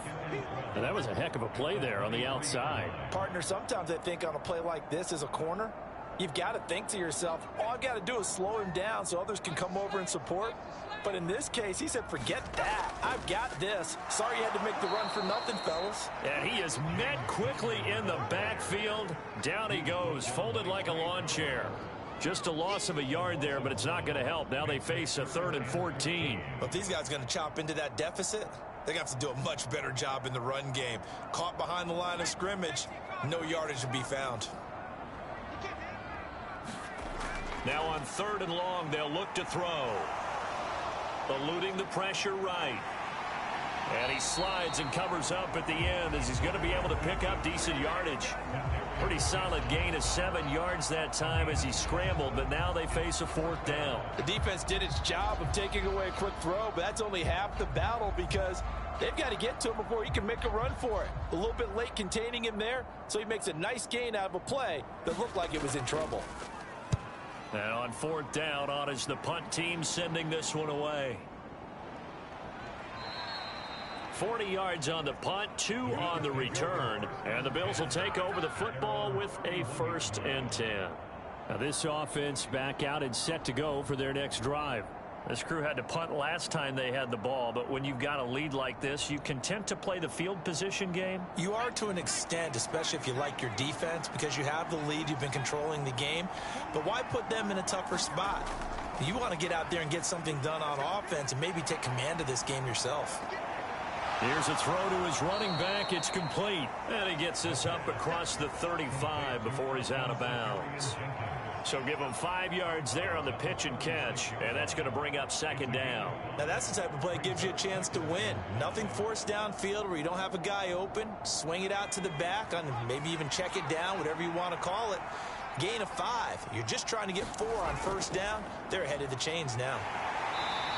And that was a heck of a play there on the outside. Partner, sometimes I think on a play like this as a corner, you've got to think to yourself, all I've got to do is slow him down so others can come over and support. But in this case, he said, forget that. I've got this. Sorry you had to make the run for nothing, fellas. And he is met quickly in the backfield. Down he goes, folded like a lawn chair. Just a loss of a yard there, but it's not going to help. Now they face a 3rd and 14. Well, if these guys are going to chop into that deficit, they're going to have to do a much better job in the run game. Caught behind the line of scrimmage, no yardage to be found. Now on 3rd and long, they'll look to throw. Eluding the pressure right. And he slides and covers up at the end as he's going to be able to pick up decent yardage. Pretty solid gain of 7 yards that time as he scrambled, but now they face a 4th down. The defense did its job of taking away a quick throw, but that's only half the battle because they've got to get to him before he can make a run for it. A little bit late containing him there, so he makes a nice gain out of a play that looked like it was in trouble. And on 4th down, on is the punt team sending this one away. 40 yards on the punt, 2 on the return. And the Bills will take over the football with a 1st and 10. Now this offense back out and set to go for their next drive. This crew had to punt last time they had the ball, but when you've got a lead like this, you content to play the field position game? You are to an extent, especially if you like your defense, because you have the lead, you've been controlling the game. But why put them in a tougher spot? You want to get out there and get something done on offense and maybe take command of this game yourself. Here's a throw to his running back. It's complete. And he gets this up across the 35 before he's out of bounds. So give him 5 yards there on the pitch and catch, and that's going to bring up 2nd down. Now that's the type of play that gives you a chance to win. Nothing forced downfield where you don't have a guy open. Swing it out to the back, and maybe even check it down, whatever you want to call it. Gain of 5. You're just trying to get 4 on 1st down. They're ahead of the chains now.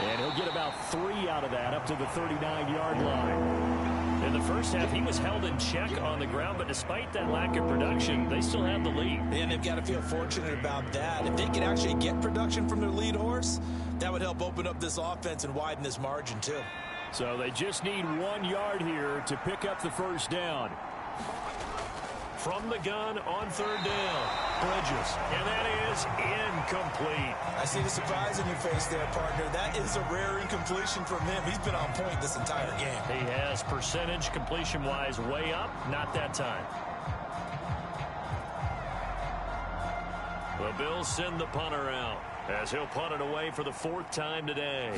And he'll get about 3 out of that up to the 39-yard line. In the first half, he was held in check on the ground, but despite that lack of production, they still have the lead. And they've got to feel fortunate about that. If they can actually get production from their lead horse, that would help open up this offense and widen this margin too. So they just need 1 yard here to pick up the 1st down. From the gun on 3rd down, Bridges, and that is incomplete. I see the surprise in your face there, partner. That is a rare incompletion from him. He's been on point this entire game. He has percentage completion-wise way up, not that time. The Bills send the punter out as he'll punt it away for the 4th time today.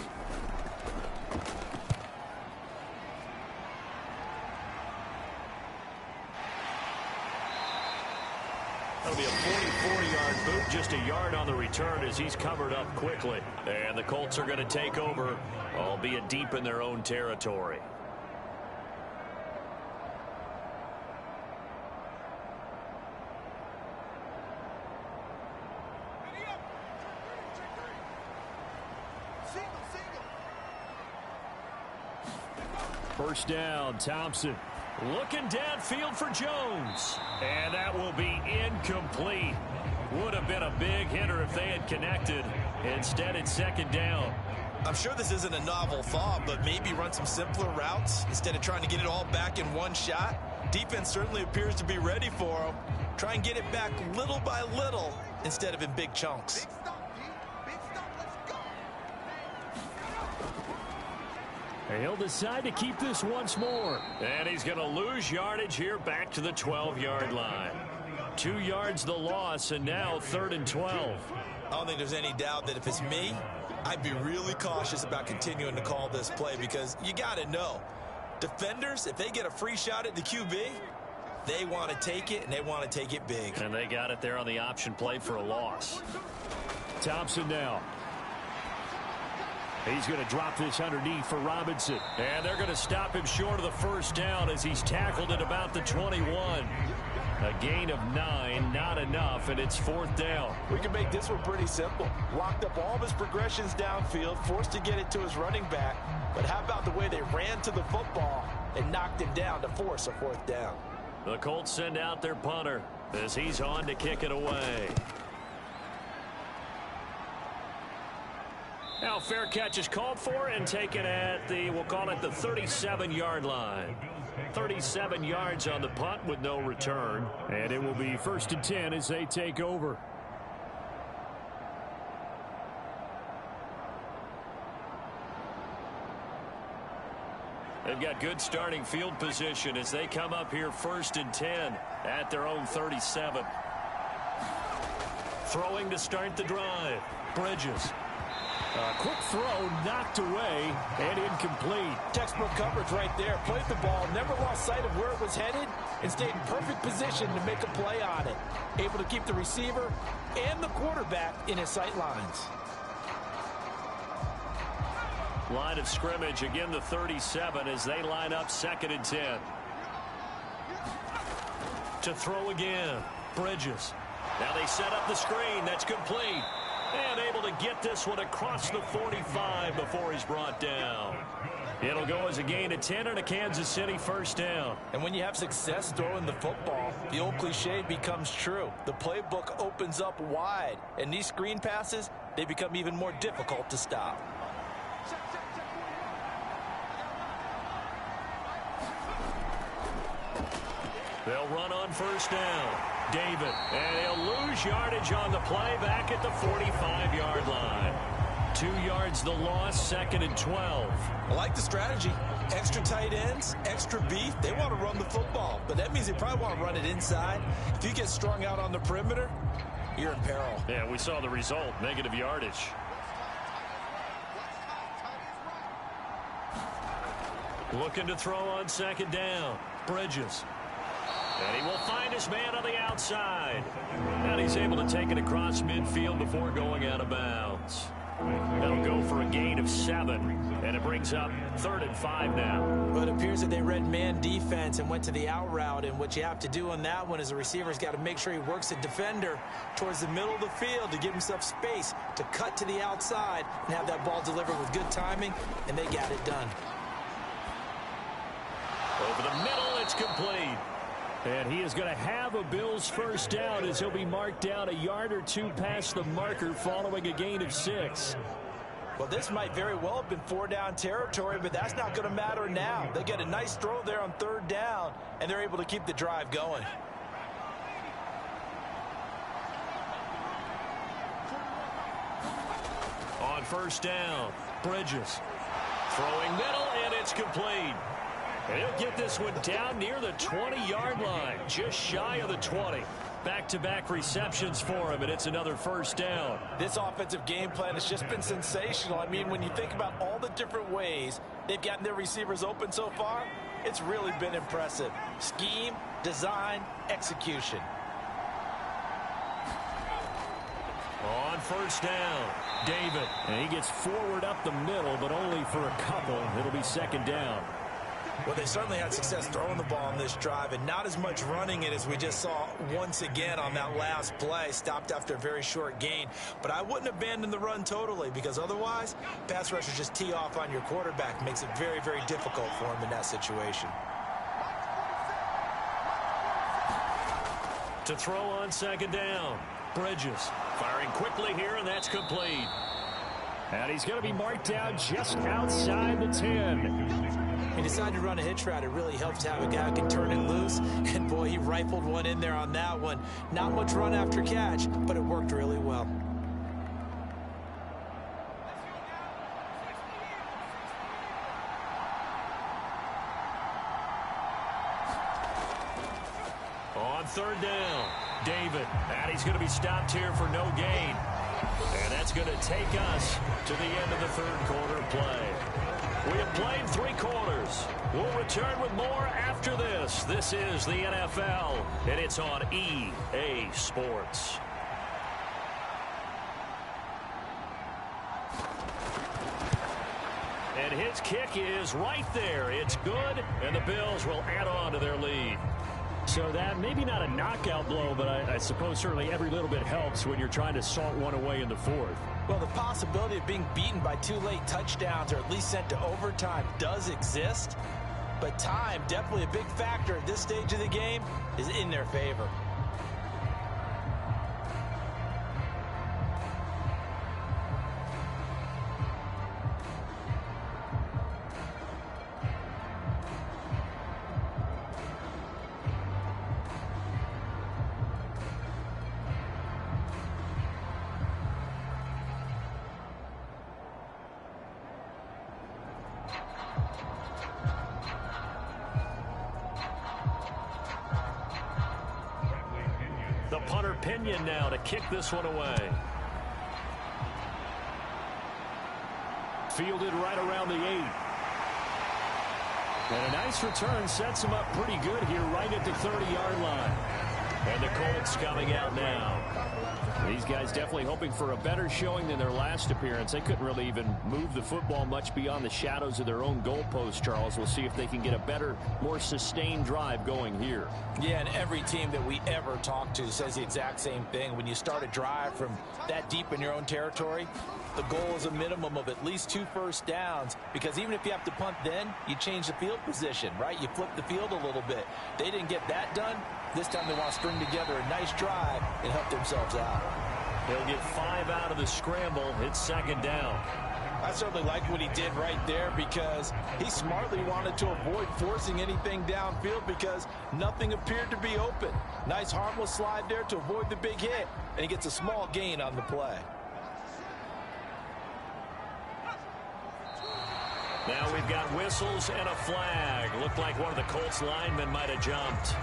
That'll be a 44-yard boot, just a yard on the return as he's covered up quickly. And the Colts are going to take over, albeit deep in their own territory. First down, Thompson. Looking downfield for Jones. And that will be incomplete. Would have been a big hitter if they had connected. Instead, it's 2nd down. I'm sure this isn't a novel thought, but maybe run some simpler routes instead of trying to get it all back in one shot. Defense certainly appears to be ready for them. Try and get it back little by little instead of in big chunks. He'll decide to keep this once more. And he's going to lose yardage here back to the 12-yard line. 2 yards the loss, and now 3rd and 12. I don't think there's any doubt that if it's me, I'd be really cautious about continuing to call this play because you got to know. Defenders, if they get a free shot at the QB, they want to take it, and they want to take it big. And they got it there on the option play for a loss. Thompson now. He's going to drop this underneath for Robinson. And they're going to stop him short of the first down as he's tackled at about the 21. A gain of 9, not enough, and it's 4th down. We can make this one pretty simple. Locked up all of his progressions downfield, forced to get it to his running back. But how about the way they ran to the football and knocked him down to force a 4th down? The Colts send out their punter as he's on to kick it away. Now fair catch is called for and taken at the, we'll call it the 37-yard line. 37 yards on the punt with no return. And it will be 1st and 10 as they take over. They've got good starting field position as they come up here 1st and 10 at their own 37. Throwing to start the drive. Bridges. A quick throw knocked away and incomplete. Textbook coverage right there. Played the ball, never lost sight of where it was headed, and stayed in perfect position to make a play on it. Able to keep the receiver and the quarterback in his sight lines. Line of scrimmage, again the 37 as they line up 2nd and 10. To throw again. Bridges. Now they set up the screen. That's complete. And able to get this one across the 45 before he's brought down. It'll go as a gain of 10 and a Kansas City 1st down. And when you have success throwing the football, the old cliche becomes true. The playbook opens up wide. And these screen passes, they become even more difficult to stop. They'll run on 1st down. David, and he'll lose yardage on the play back at the 45-yard line. 2 yards the loss, 2nd and 12. I like the strategy. Extra tight ends, extra beef. They want to run the football, but that means they probably want to run it inside. If you get strung out on the perimeter, you're in peril. Yeah, we saw the result, negative yardage. Looking to throw on 2nd down. Bridges. And he will find his man on the outside. And he's able to take it across midfield before going out of bounds. They'll go for a gain of 7. And it brings up 3rd and 5 now. But it appears that they read man defense and went to the out route. And what you have to do on that one is the receiver's got to make sure he works the defender towards the middle of the field to give himself space to cut to the outside and have that ball delivered with good timing. And they got it done. Over the middle, it's complete. And he is going to have a Bills 1st down as he'll be marked down a yard or 2 past the marker following a gain of 6. Well, this might very well have been 4-down territory, but that's not going to matter now. They get a nice throw there on 3rd down, and they're able to keep the drive going. On 1st down, Bridges. Throwing middle, and it's complete. And he'll get this one down near the 20-yard line, just shy of the 20. Back-to-back receptions for him, and it's another 1st down. This offensive game plan has just been sensational. I mean, when you think about all the different ways they've gotten their receivers open so far, it's really been impressive. Scheme, design, execution. On 1st down, David. And he gets forward up the middle, but only for a couple. It'll be 2nd down. Well, they certainly had success throwing the ball on this drive, and not as much running it as we just saw once again on that last play. Stopped after a very short gain. But I wouldn't abandon the run totally, because otherwise, pass rushers just tee off on your quarterback. Makes it very, very difficult for him in that situation. To throw on 2nd down, Bridges. Firing quickly here, and that's complete. And he's going to be marked down just outside the 10. He decided to run a hitch route. It really helps to have a guy who can turn it loose. And, boy, he rifled one in there on that one. Not much run after catch, but it worked really well. On 3rd down, David. And he's going to be stopped here for no gain. And that's going to take us to the end of the third quarter of play. We have played 3 quarters. We'll return with more after this. This is the NFL, and it's on EA Sports. And his kick is right there. It's good, and the Bills will add on to their lead. So that maybe not a knockout blow, but I suppose certainly every little bit helps when you're trying to salt one away in the fourth. Well, the possibility of being beaten by 2 late touchdowns or at least sent to overtime does exist. But time, definitely a big factor at this stage of the game, is in their favor. The punter Pinion now to kick this one away. Fielded right around the 8. And a nice return sets him up pretty good here right at the 30-yard line. And the Colts coming out now. These guys definitely hoping for a better showing than their last appearance. They couldn't really even move the football much beyond the shadows of their own goalpost, Charles. We'll see if they can get a better, more sustained drive going here. Yeah, and every team that we ever talk to says the exact same thing. When you start a drive from that deep in your own territory, the goal is a minimum of at least 2 first downs, because even if you have to punt then, you change the field position, right? You flip the field a little bit. They didn't get that done. This time they want to string together a nice drive and help themselves out. They'll get 5 out of the scramble. It's second down. I certainly like what he did right there, because he smartly wanted to avoid forcing anything downfield because nothing appeared to be open. Nice harmless slide there to avoid the big hit, and he gets a small gain on the play. Now we've got whistles and a flag. Looked like one of the Colts linemen might have jumped.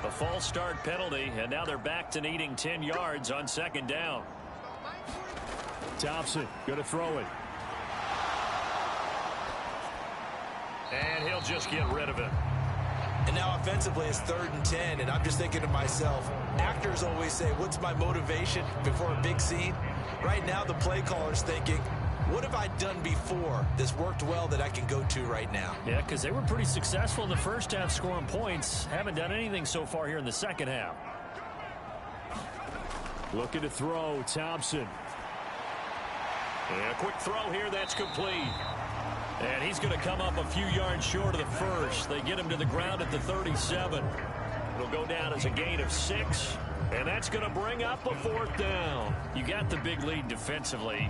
A false start penalty, and now they're back to needing 10 yards on second down. Thompson going to throw it. And he'll just get rid of it. And now offensively it's 3rd and 10, and I'm just thinking to myself, actors always say, what's my motivation before a big scene? Right now the play caller's thinking, what have I done before that's worked well that I can go to right now? Yeah, because they were pretty successful in the first half scoring points. Haven't done anything so far here in the second half. Looking to throw, Thompson. And a quick throw here, that's complete. And he's going to come up a few yards short of the first. They get him to the ground at the 37. It'll go down as a gain of 6. And that's going to bring up a 4th down. You got the big lead defensively.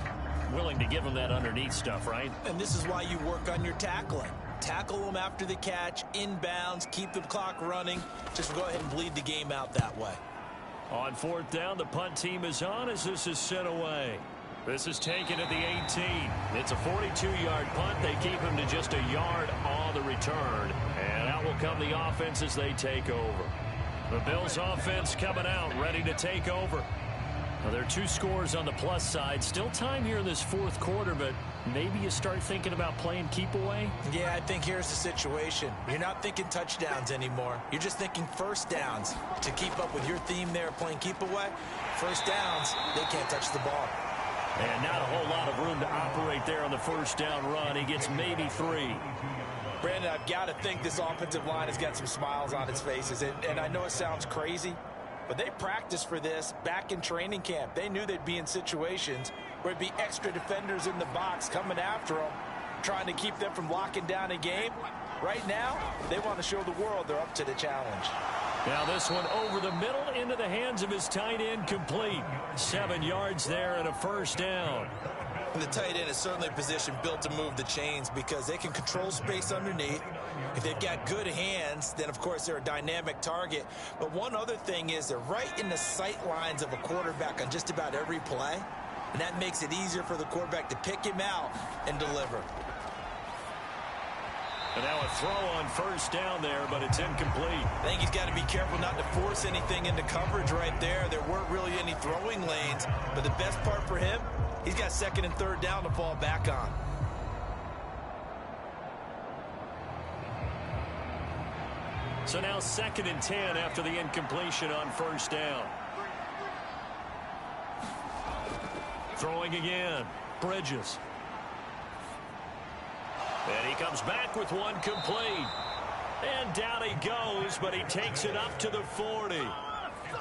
Willing to give them that underneath stuff, right? And this is why you work on your tackling. Tackle them after the catch, inbounds, keep the clock running. Just go ahead and bleed the game out that way. On 4th down, the punt team is on as this is sent away. This is taken at the 18. It's a 42-yard punt. They keep him to just a yard on the return. And out will come the offense as they take over. The Bills offense coming out, ready to take over. Now, there are 2 scores on the plus side. Still time here in this 4th quarter, but maybe you start thinking about playing keep away? Yeah, I think here's the situation. You're not thinking touchdowns anymore. You're just thinking first downs. To keep up with your theme there, playing keep away, first downs, they can't touch the ball. And not a whole lot of room to operate there on the first down run. He gets maybe 3. Brandon, I've got to think this offensive line has got some smiles on its faces. And I know it sounds crazy, but they practiced for this back in training camp. They knew they'd be in situations where it'd be extra defenders in the box coming after them, trying to keep them from locking down a game. Right now, they want to show the world they're up to the challenge. Now this one over the middle into the hands of his tight end, complete. 7 yards there and a first down. And the tight end is certainly a position built to move the chains because they can control space underneath. If they've got good hands, then of course they're a dynamic target. But one other thing is they're right in the sight lines of a quarterback on just about every play. and that makes it easier for the quarterback to pick him out and deliver. And now a throw on first down there, but it's incomplete. I think he's got to be careful not to force anything into coverage right there. There weren't really any throwing lanes, but the best part for him, he's got second and third down to fall back on. So now 2nd and 10 after the incompletion on first down. Throwing again. Bridges. And he comes back with one complete. And down he goes, but he takes it up to the 40.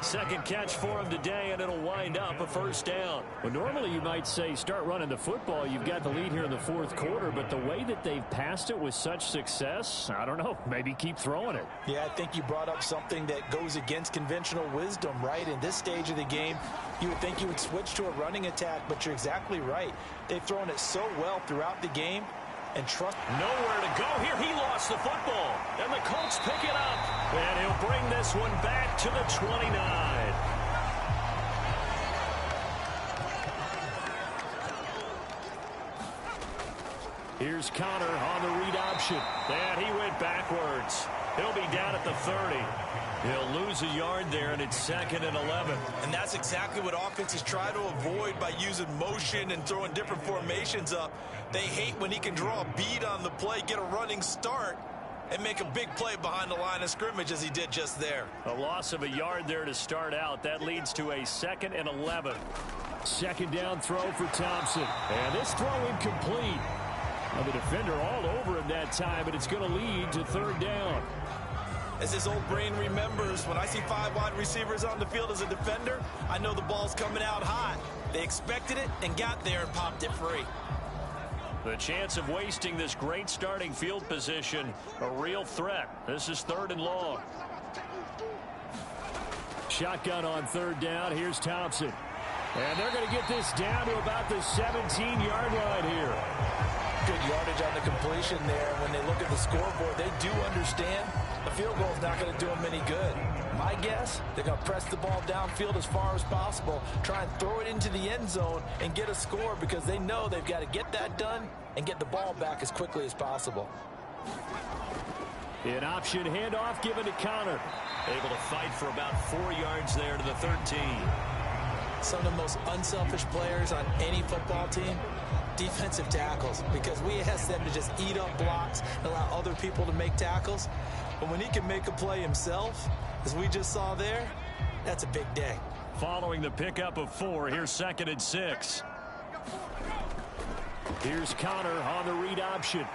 Second catch for him today, and it'll wind up a first down. Well, normally you might say start running the football. You've got the lead here in the fourth quarter, but the way that they've passed it with such success, I don't know, maybe keep throwing it. Yeah, I think you brought up something that goes against conventional wisdom, right? In this stage of the game, you would think you would switch to a running attack, but you're exactly right. They've thrown it so well throughout the game. And trust. Nowhere to go here. He lost the football. And the Colts pick it up. And he'll bring this one back to the 29. Here's Connor on the read option. And he went backwards. He'll be down at the 30. He'll lose a yard there, and it's 2nd and 11. And that's exactly what offenses try to avoid by using motion and throwing different formations up. They hate when he can draw a bead on the play, get a running start, and make a big play behind the line of scrimmage as he did just there. A loss of a yard there to start out. That leads to a 2nd and 11. Second down throw for Thompson. And this throw incomplete. Well, the defender all over him that time, but it's going to lead to 3rd down. As his old brain remembers, when I see 5 wide receivers on the field as a defender, I know the ball's coming out hot. They expected it and got there and popped it free. The chance of wasting this great starting field position, a real threat. This is 3rd and long. Shotgun on 3rd down. Here's Thompson. And they're going to get this down to about the 17-yard line here. Good yardage on the completion there. When they look at the scoreboard, they do understand a field goal is not going to do them any good. My guess, they're going to press the ball downfield as far as possible, try and throw it into the end zone and get a score because they know they've got to get that done and get the ball back as quickly as possible. An option handoff given to Connor. Able to fight for about 4 yards there to the 13. Some of the most unselfish players on any football team, defensive tackles, because we ask them to just eat up blocks and allow other people to make tackles. But when he can make a play himself, as we just saw there, that's a big day. Following the pickup of 4, here's 2nd and 6. Here's Connor on the read option.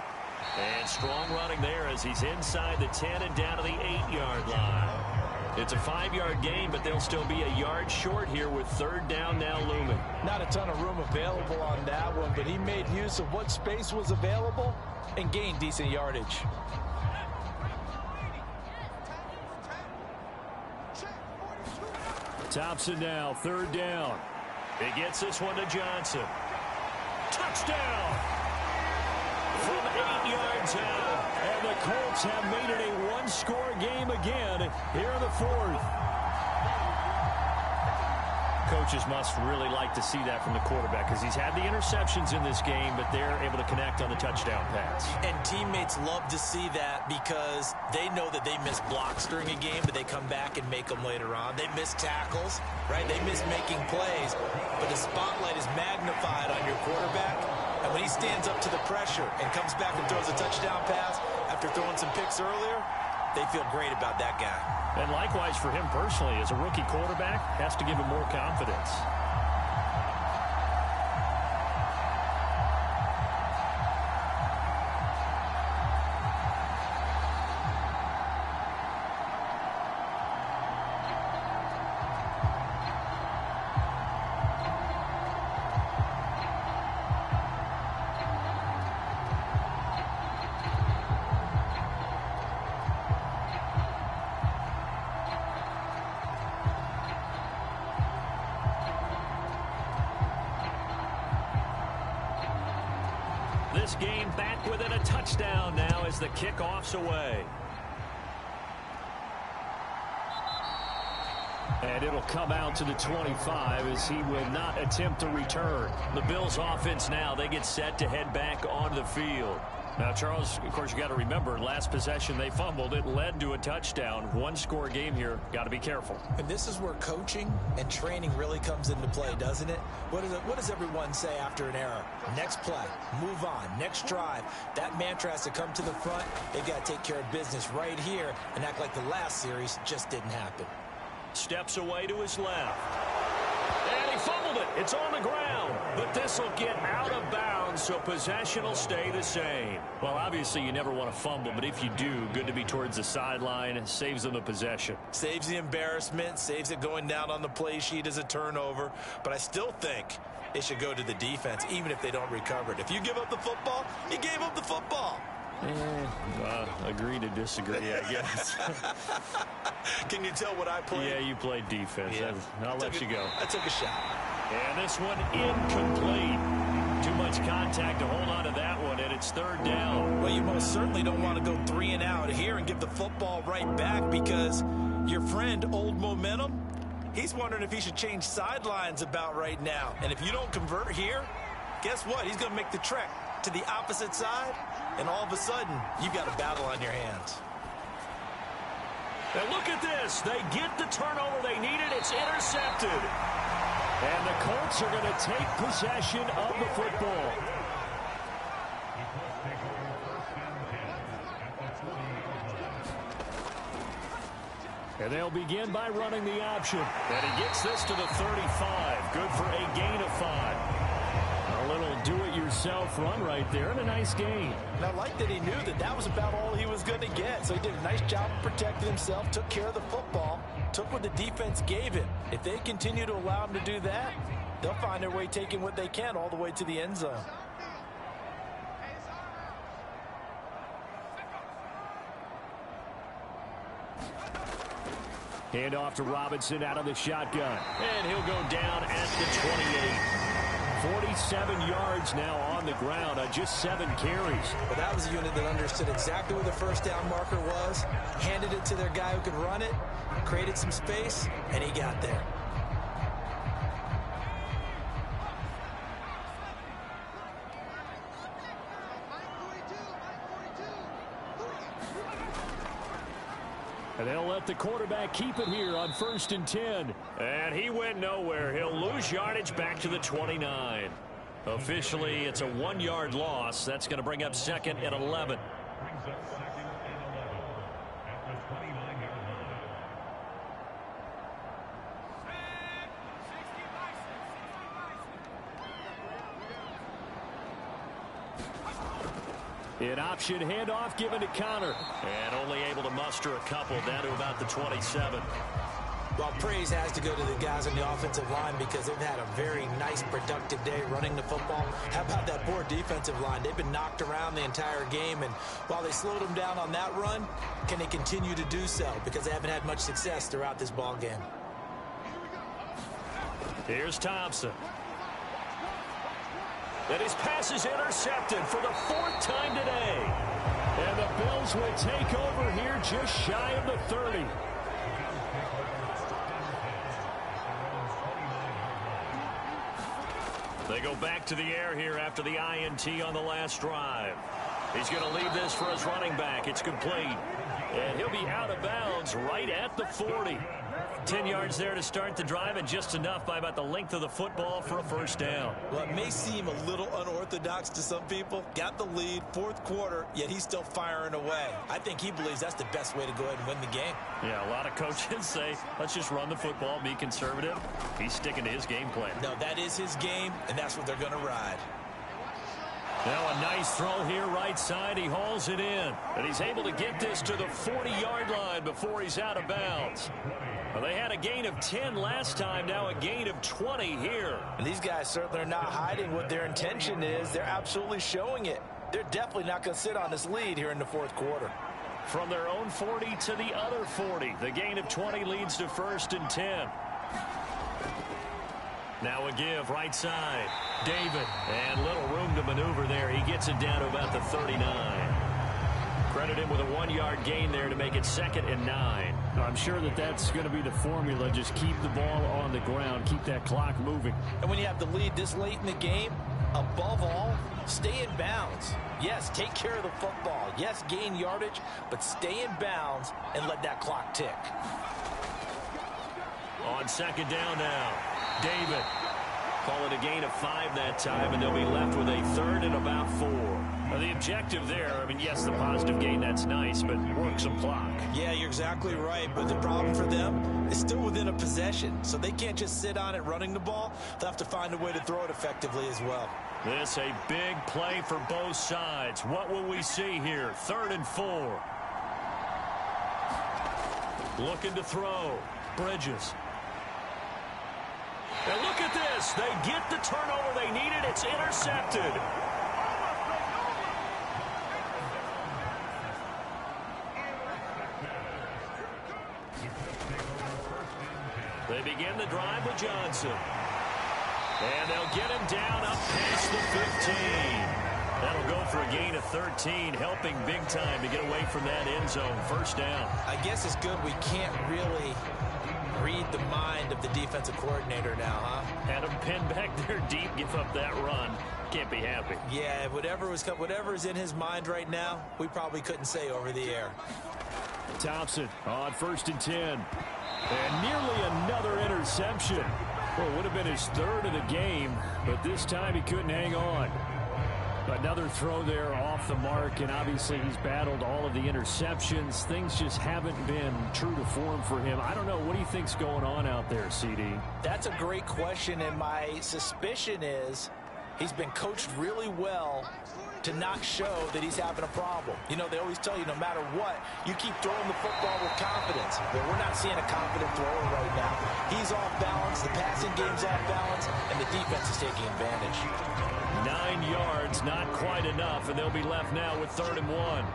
And strong running there as he's inside the 10 and down to the 8-yard line. It's a 5-yard gain, but they'll still be a yard short here with 3rd down now looming. Not a ton of room available on that one, but he made use of what space was available and gained decent yardage. Thompson now, 3rd down. He gets this one to Johnson. Touchdown! From 8 yards out. And the Colts have made it a one-score game again here in the 4th. Coaches must really like to see that from the quarterback because he's had the interceptions in this game, but they're able to connect on the touchdown pass. And teammates love to see that because they know that they miss blocks during a game, but they come back and make them later on. They miss tackles, right? They miss making plays, but the spotlight is magnified on your quarterback. And when he stands up to the pressure and comes back and throws a touchdown pass after throwing some picks earlier, they feel great about that guy. And likewise for him personally, as a rookie quarterback, has to give him more confidence. This game back within a touchdown now as the kickoff's away. And it'll come out to the 25 as he will not attempt to return. The Bills offense now, they get set to head back onto the field. Now, Charles, of course, you got to remember, last possession they fumbled. It led to a touchdown. One-score game here. Got to be careful. And this is where coaching and training really comes into play, doesn't it? What does everyone say after an error? Next play, move on, next drive. That mantra has to come to the front. They've got to take care of business right here and act like the last series just didn't happen. Steps away to his left. And he fumbled it. It's on the ground. But this will get out of bounds, so possession will stay the same. Well, obviously, you never want to fumble, but if you do, good to be towards the sideline. It saves them the possession. Saves the embarrassment, saves it going down on the play sheet as a turnover. But I still think it should go to the defense, even if they don't recover it. If you give up the football, you gave up the football. Agree to disagree, I guess. Can you tell what I played? Yeah, you played defense. Yeah. I'll let you go. I took a shot. And this one incomplete. Too much contact to hold on to that one, and it's third down. Well, you most certainly don't want to go 3 and out here and give the football right back, because your friend, Old Momentum, he's wondering if he should change sidelines about right now. And if you don't convert here, guess what? He's going to make the trek to the opposite side, and all of a sudden, you've got a battle on your hands. And look at this. They get the turnover they needed. It's intercepted. And the Colts are going to take possession of the football. And they'll begin by running the option. And he gets this to the 35. Good for a gain of 5. A little do-it-yourself run right there, and a nice gain. And I like that he knew that that was about all he was going to get. So he did a nice job of protecting himself, took care of the football, took what the defense gave him. If they continue to allow him to do that, they'll find their way taking what they can all the way to the end zone. Hand off to Robinson out of the shotgun. And he'll go down at the 28. 47 yards now on the ground on just 7 carries. But that was a unit that understood exactly where the first down marker was, handed it to their guy who could run it, created some space, and he got there. And they'll let the quarterback keep it here on 1st and 10. And he went nowhere. He'll lose yardage back to the 29. Officially, it's a 1-yard loss. That's going to bring up 2nd and 11. An option handoff given to Connor. And only able to muster a couple down to about the 27. Well, praise has to go to the guys on the offensive line, because they've had a very nice, productive day running the football. How about that poor defensive line? They've been knocked around the entire game, and while they slowed them down on that run, can they continue to do so? Because they haven't had much success throughout this ball game. Here's Thompson. And his pass is intercepted for the 4th time today. And the Bills will take over here just shy of the 30. They go back to the air here after the INT on the last drive. He's going to leave this for his running back. It's complete. And he'll be out of bounds right at the 40. 10 yards there to start the drive, and just enough by about the length of the football for a first down. Well, it may seem a little unorthodox to some people. Got the lead, 4th quarter, yet he's still firing away. I think he believes that's the best way to go ahead and win the game. Yeah, a lot of coaches say, let's just run the football, be conservative. He's sticking to his game plan. No, that is his game, and that's what they're going to ride. Now a nice throw here right side. He hauls it in. And he's able to get this to the 40-yard line before he's out of bounds. Well, they had a gain of 10 last time. Now a gain of 20 here. And these guys certainly are not hiding what their intention is. They're absolutely showing it. They're definitely not going to sit on this lead here in the 4th quarter. From their own 40 to the other 40. The gain of 20 leads to 1st and 10. Now a give right side. David, and little room to maneuver there. He gets it down to about the 39. Credit him with a 1-yard gain there to make it 2nd and 9. I'm sure that that's going to be the formula. Just keep the ball on the ground. Keep that clock moving. And when you have the lead this late in the game, above all, stay in bounds. Yes, take care of the football. Yes, gain yardage, but stay in bounds and let that clock tick. On 2nd down now, David. Call it a gain of 5 that time, and they'll be left with a 3rd and about 4. Now, the objective there, I mean, yes, the positive gain, that's nice, but work some clock. Yeah, you're exactly right, but the problem for them is still within a possession, so they can't just sit on it running the ball. They'll have to find a way to throw it effectively as well. This a big play for both sides. What will we see here? 3rd and 4. Looking to throw. Bridges. And look at this. They get the turnover they needed. It's intercepted. They begin the drive with Johnson. And they'll get him down up past the 15. That'll go for a gain of 13, helping big time to get away from that end zone. 1st down. I guess it's good we can't really read the mind of the defensive coordinator now, huh? Had him pinned back there deep, give up that run. Can't be happy. Yeah, whatever is in his mind right now, we probably couldn't say over the air. Thompson on 1st and 10. And nearly another interception. Well, it would have been his 3rd of the game, but this time he couldn't hang on. Another throw there off the mark, and obviously he's battled all of the interceptions. Things just haven't been true to form for him. I don't know. What do you think's going on out there, CD? That's a great question, and my suspicion is he's been coached really well to not show that he's having a problem. You know, they always tell you no matter what, you keep throwing the football with confidence. But we're not seeing a confident thrower right now. He's off balance, the passing game's off balance, and the defense is taking advantage. 9 yards, not quite enough, and they'll be left now with 3rd and 1.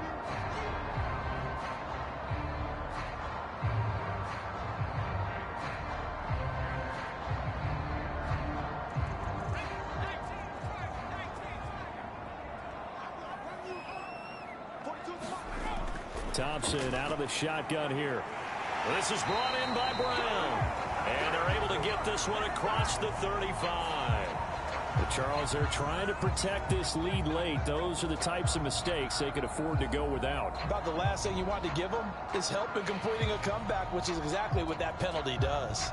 Thompson out of the shotgun here. This is brought in by Brown. And they're able to get this one across the 35. But Charles, they're trying to protect this lead late. Those are the types of mistakes they could afford to go without. About the last thing you want to give them is help in completing a comeback, which is exactly what that penalty does.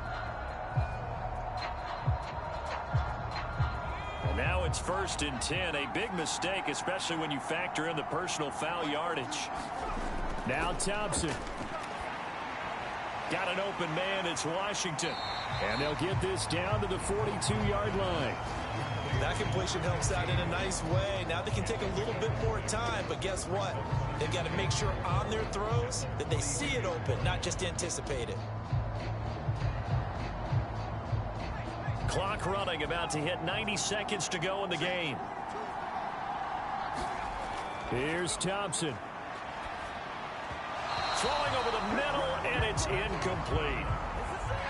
Now it's 1st and 10. A big mistake, especially when you factor in the personal foul yardage. Now Thompson. Got an open man. It's Washington. And they'll get this down to the 42-yard line. That completion helps out in a nice way. Now they can take a little bit more time, but guess what? They've got to make sure on their throws that they see it open, not just anticipate it. Clock running, about to hit 90 seconds to go in the game. Here's Thompson. Throwing over the middle, and it's incomplete.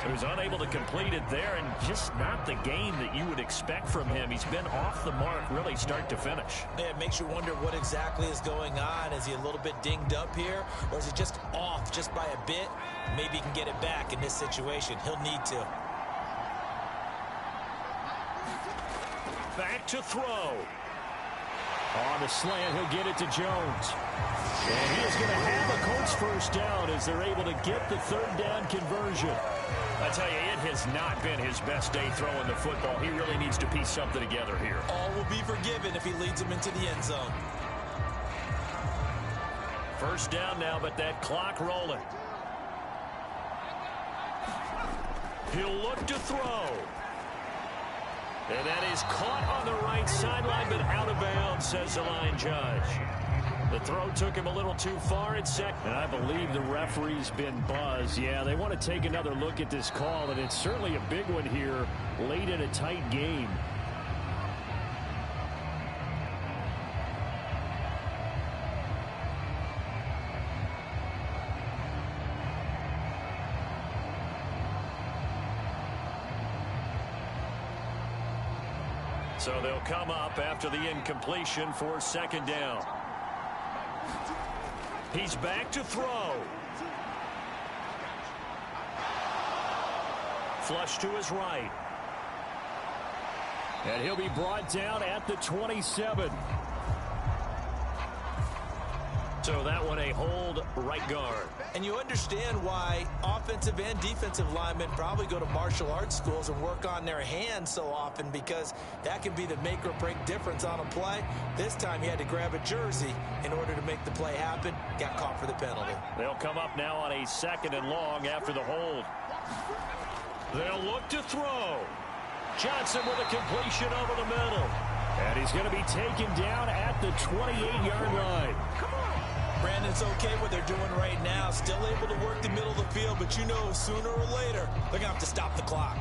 He was unable to complete it there, and just not the game that you would expect from him. He's been off the mark, really, start to finish. Yeah, it makes you wonder what exactly is going on. Is he a little bit dinged up here, or is he just off just by a bit? Maybe he can get it back in this situation. He'll need to. Back to throw. On the slant, he'll get it to Jones. And he is going to have a Colts 1st down as they're able to get the 3rd down conversion. I tell you, it has not been his best day throwing the football. He really needs to piece something together here. All will be forgiven if he leads them into the end zone. 1st down now, but that clock rolling. He'll look to throw. And that is caught on the right sideline, but out of bounds, says the line judge. The throw took him a little too far at 2nd. And I believe the referee's been buzzed. Yeah, they want to take another look at this call, and it's certainly a big one here late in a tight game. So they'll come up after the incompletion for 2nd down. He's back to throw. Flush to his right. And he'll be brought down at the 27. So that one a hold right guard. And you understand why offensive and defensive linemen probably go to martial arts schools and work on their hands so often, because that can be the make or break difference on a play. This time he had to grab a jersey in order to make the play happen. Got caught for the penalty. They'll come up now on a 2nd and long after the hold. They'll look to throw. Johnson with a completion over the middle. And he's going to be taken down at the 28-yard line. Brandon's okay what they're doing right now. Still able to work the middle of the field, but you know sooner or later they're going to have to stop the clock.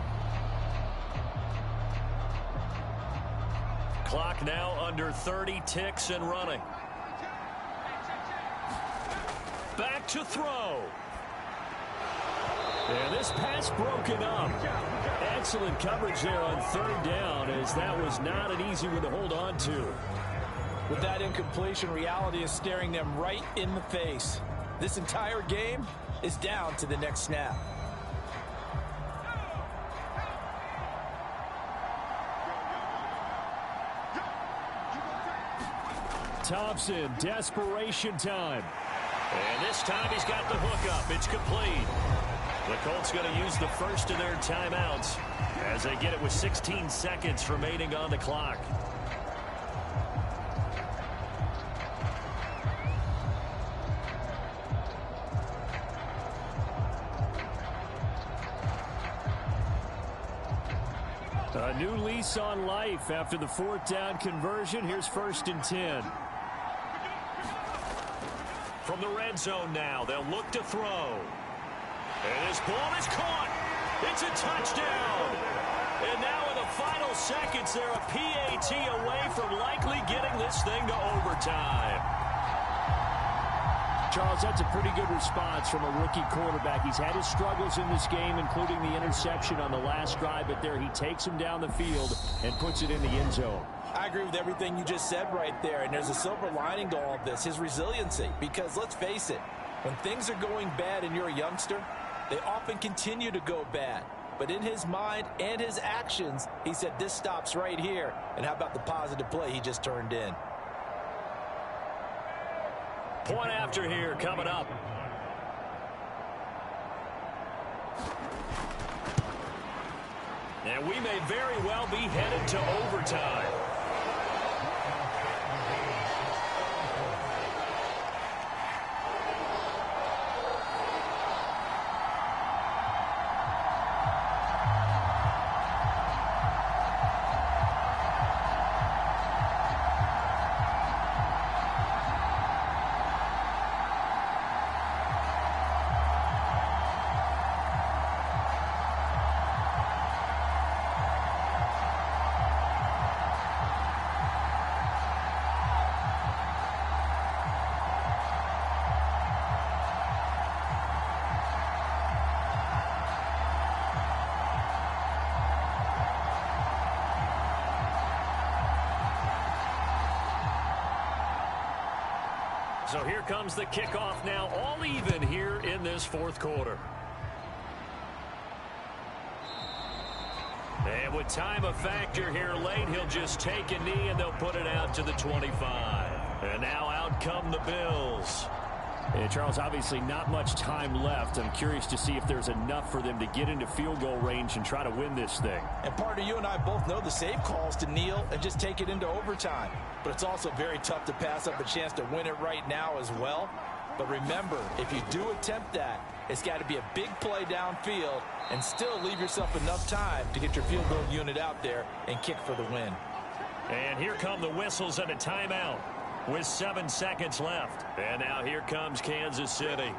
Clock now under 30 ticks and running. Back to throw. And this pass broken up. Excellent coverage there on 3rd down, as that was not an easy one to hold on to. With that incompletion, reality is staring them right in the face. This entire game is down to the next snap. Thompson, desperation time. And this time he's got the hook up. It's complete. The Colts going to use the first of their timeouts as they get it with 16 seconds remaining on the clock. A new lease on life after the 4th down conversion. Here's 1st and 10. From the red zone now, they'll look to throw. And this ball is caught. It's a touchdown. And now in the final seconds, they're a PAT away from likely getting this thing to overtime. Charles, that's a pretty good response from a rookie quarterback. He's had his struggles in this game, including the interception on the last drive, but there he takes him down the field and puts it in the end zone. I agree with everything you just said right there, and there's a silver lining to all of this, his resiliency. Because let's face it, when things are going bad and you're a youngster, they often continue to go bad. But in his mind and his actions, he said, this stops right here. And how about the positive play he just turned in? Point after here coming up. And we may very well be headed to overtime. So here comes the kickoff now, all even here in this 4th quarter. And with time a factor here late, he'll just take a knee and they'll put it out to the 25. And now out come the Bills. And Charles, obviously not much time left. I'm curious to see if there's enough for them to get into field goal range and try to win this thing. And partner, you and I both know the safe calls to kneel and just take it into overtime. But it's also very tough to pass up a chance to win it right now as well. But remember, if you do attempt that, it's got to be a big play downfield and still leave yourself enough time to get your field goal unit out there and kick for the win. And here come the whistles and a timeout with 7 seconds left. And now here comes Kansas City.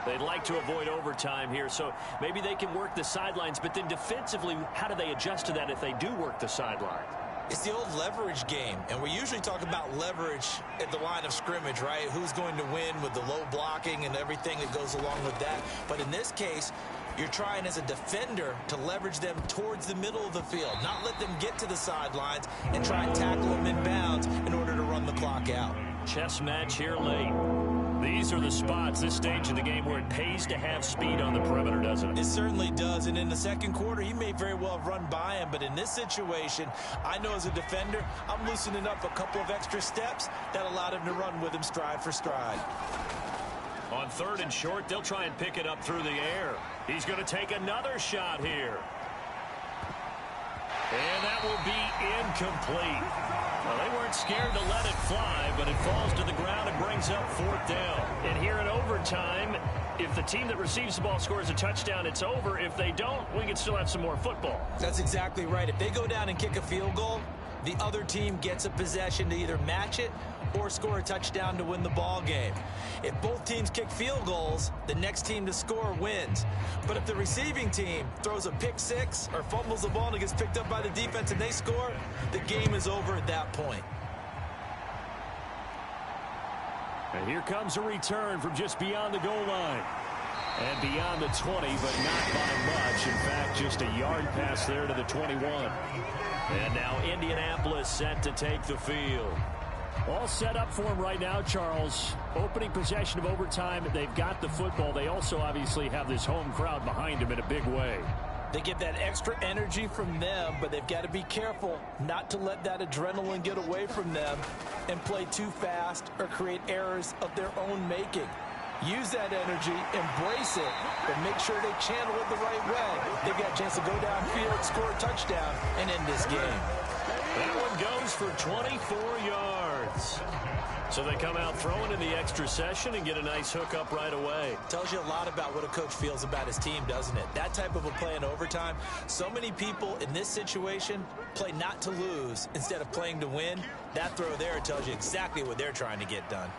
They'd like to avoid overtime here, so maybe they can work the sidelines, but then defensively, how do they adjust to that if they do work the sidelines? It's the old leverage game, and we usually talk about leverage at the line of scrimmage, right? Who's going to win with the low blocking and everything that goes along with that. But in this case, you're trying as a defender to leverage them towards the middle of the field, not let them get to the sidelines and try and tackle them in bounds in order to run the clock out. chess match here late. These are the spots, this stage of the game, where it pays to have speed on the perimeter, doesn't it? It certainly does, and in the second quarter, he may very well have run by him, but in this situation, I know as a defender, I'm loosening up a couple of extra steps that allowed him to run with him stride for stride. On 3rd and short, they'll try and pick it up through the air. He's going to take another shot here. And that will be incomplete. Well, they weren't scared to let it fly, but it falls to the ground and brings up 4th down. And here in overtime, if the team that receives the ball scores a touchdown, it's over. If they don't, we can still have some more football. That's exactly right. If they go down and kick a field goal, the other team gets a possession to either match it or score a touchdown to win the ball game. If both teams kick field goals, the next team to score wins. But if the receiving team throws a pick six or fumbles the ball and it gets picked up by the defense and they score, the game is over at that point. And here comes a return from just beyond the goal line. And beyond the 20, but not by much. In fact, just a yard pass there to the 21. And now Indianapolis set to take the field. All set up for him right now, Charles. Opening possession of overtime. They've got the football. They also obviously have this home crowd behind them in a big way. They get that extra energy from them, but they've got to be careful not to let that adrenaline get away from them and play too fast or create errors of their own making. Use that energy, embrace it, but make sure they channel it the right way. They've got a chance to go downfield, score a touchdown, and end this game. That one goes for 24 yards. So they come out throwing in the extra session and get a nice hook up right away. Tells you a lot about what a coach feels about his team, doesn't it? That type of a play in overtime. So many people in this situation play not to lose instead of playing to win. That throw there tells you exactly what they're trying to get done.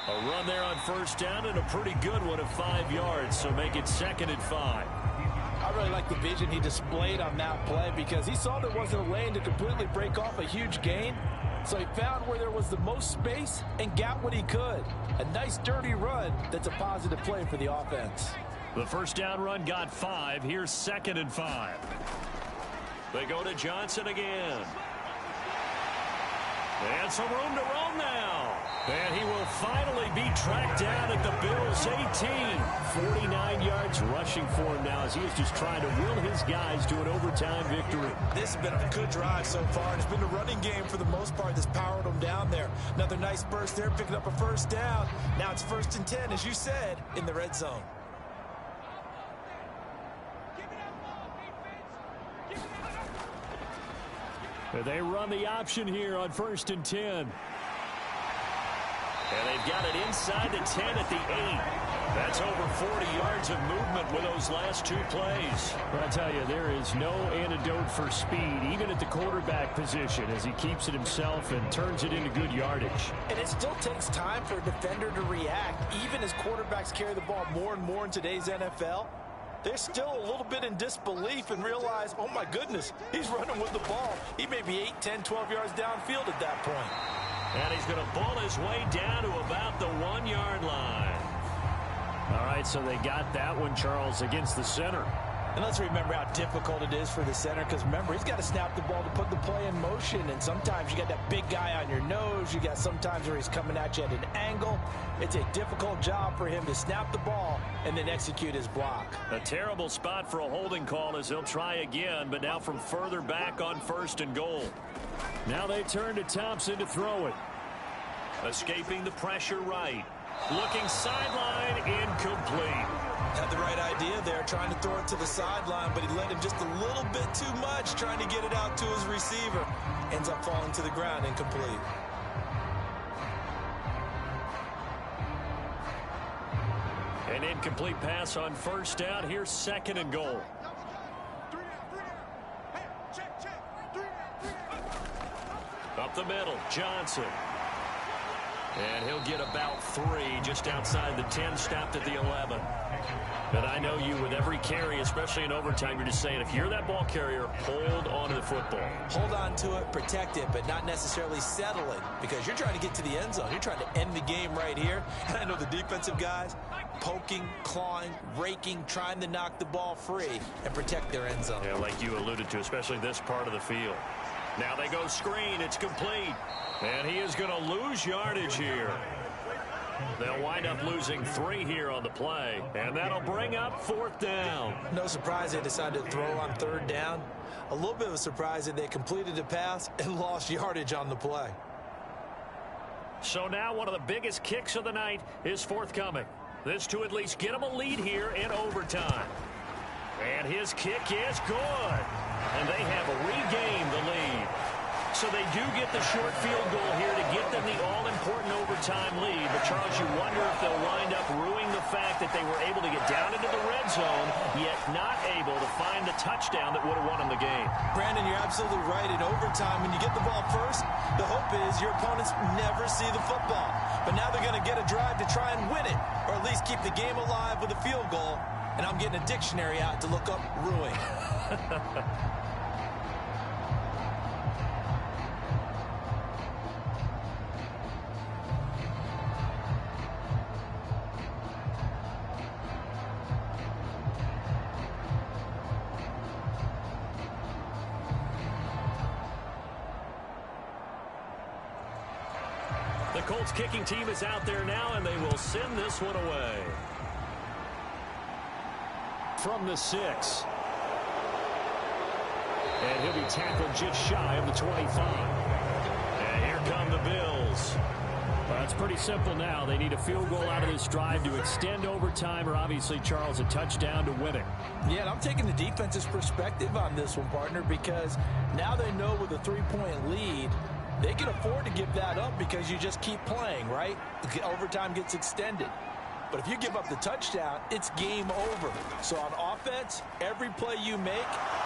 A run there on 1st down and a pretty good one of 5 yards, so make it 2nd and 5. I really like the vision he displayed on that play because he saw there wasn't a lane to completely break off a huge gain. So he found where there was the most space and got what he could. A nice dirty run that's a positive play for the offense. The 1st down run got 5. Here's 2nd and 5. They go to Johnson again. And some room to roam now. And he will finally be tracked down at the Bills' 18. 49 yards rushing for him now as he is just trying to will his guys to an overtime victory. This has been a good drive so far. It's been the running game for the most part that's powered them down there. Another nice burst there, picking up a 1st down. Now it's 1st and 10, as you said, in the red zone. They run the option here on 1st and 10. And they've got it inside the 10 at the 8. That's over 40 yards of movement with those last 2 plays. But I tell you, there is no antidote for speed, even at the quarterback position, as he keeps it himself and turns it into good yardage. And it still takes time for a defender to react, even as quarterbacks carry the ball more and more in today's NFL. They're still a little bit in disbelief and realize, oh my goodness, he's running with the ball. He may be 8, 10, 12 yards downfield at that point. And he's going to ball his way down to about the 1-yard line. All right, so they got that one, Charles, against the center. And let's remember how difficult it is for the center, because remember, he's got to snap the ball to put the play in motion, and sometimes you got that big guy on your nose. You got sometimes where he's coming at you at an angle. It's a difficult job for him to snap the ball and then execute his block. A terrible spot for a holding call as he'll try again, but now from further back on 1st and goal. Now they turn to Thompson to throw it. Escaping the pressure right. Looking sideline, incomplete. Had the right idea there, trying to throw it to the sideline, but he let him just a little bit too much, trying to get it out to his receiver. Ends up falling to the ground, incomplete. An incomplete pass on 1st down. Here's 2nd and goal. Up the middle, Johnson. And he'll get about 3 just outside the 10, stopped at the 11. But I know you, with every carry, especially in overtime, you're just saying, if you're that ball carrier, hold on to the football. Hold on to it, protect it, but not necessarily settle it, because you're trying to get to the end zone. You're trying to end the game right here. And I know the defensive guys poking, clawing, raking, trying to knock the ball free and protect their end zone. Yeah, like you alluded to, especially this part of the field. Now they go screen. It's complete. And he is going to lose yardage here. They'll wind up losing 3 here on the play. And that'll bring up 4th down. No surprise they decided to throw on 3rd down. A little bit of a surprise that they completed the pass and lost yardage on the play. So now one of the biggest kicks of the night is forthcoming. This to at least get him a lead here in overtime. And his kick is good. And they have regained the lead. So they do get the short field goal here to get them the all-important overtime lead. But, Charles, you wonder if they'll wind up ruining the fact that they were able to get down into the red zone, yet not able to find the touchdown that would have won them the game. Brandon, you're absolutely right. In overtime, when you get the ball first, the hope is your opponents never see the football. But now they're going to get a drive to try and win it, or at least keep the game alive with a field goal. And I'm getting a dictionary out to look up ruin. The Colts kicking team is out there now, and they will send this one away. From the 6. And he'll be tackled just shy of the 25. And here come the Bills. Well, it's pretty simple now. They need a field goal out of this drive to extend overtime, or obviously, Charles, a touchdown to win it. Yeah, and I'm taking the defense's perspective on this one, partner, because now they know with a 3-point lead, they can afford to give that up because you just keep playing, right? The overtime gets extended. But if you give up the touchdown, it's game over. So on offense, every play you make,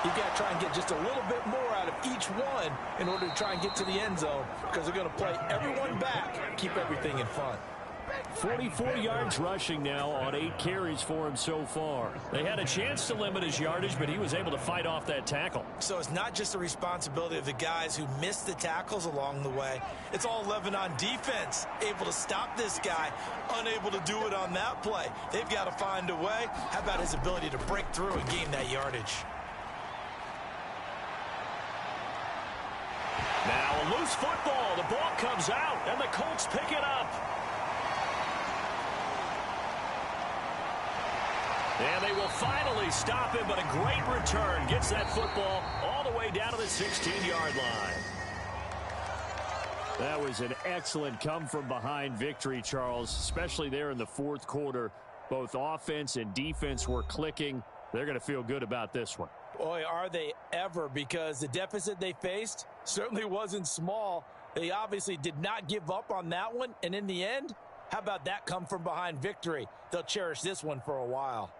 you got to try and get just a little bit more out of each one in order to try and get to the end zone, because they're going to play everyone back, keep everything in fun. 44 yards rushing now on 8 carries for him so far. They had a chance to limit his yardage, but he was able to fight off that tackle. So it's not just the responsibility of the guys who missed the tackles along the way. It's all 11 on defense, able to stop this guy, unable to do it on that play. They've got to find a way. How about his ability to break through and gain that yardage? Now a loose football. The ball comes out, and the Colts pick it up. And they will finally stop him, but a great return gets that football all the way down to the 16-yard line. That was an excellent come-from-behind victory, Charles, especially there in the 4th quarter. Both offense and defense were clicking. They're going to feel good about this one. Boy, are they ever, because the deficit they faced certainly wasn't small. They obviously did not give up on that one, and in the end, how about that come-from-behind victory? They'll cherish this one for a while.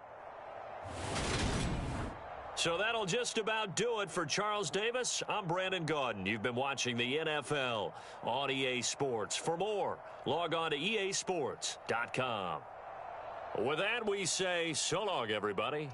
So that'll just about do it for Charles Davis. I'm Brandon Gaudin. You've been watching the NFL on EA Sports. For more, log on to easports.com. With that, we say so long, everybody.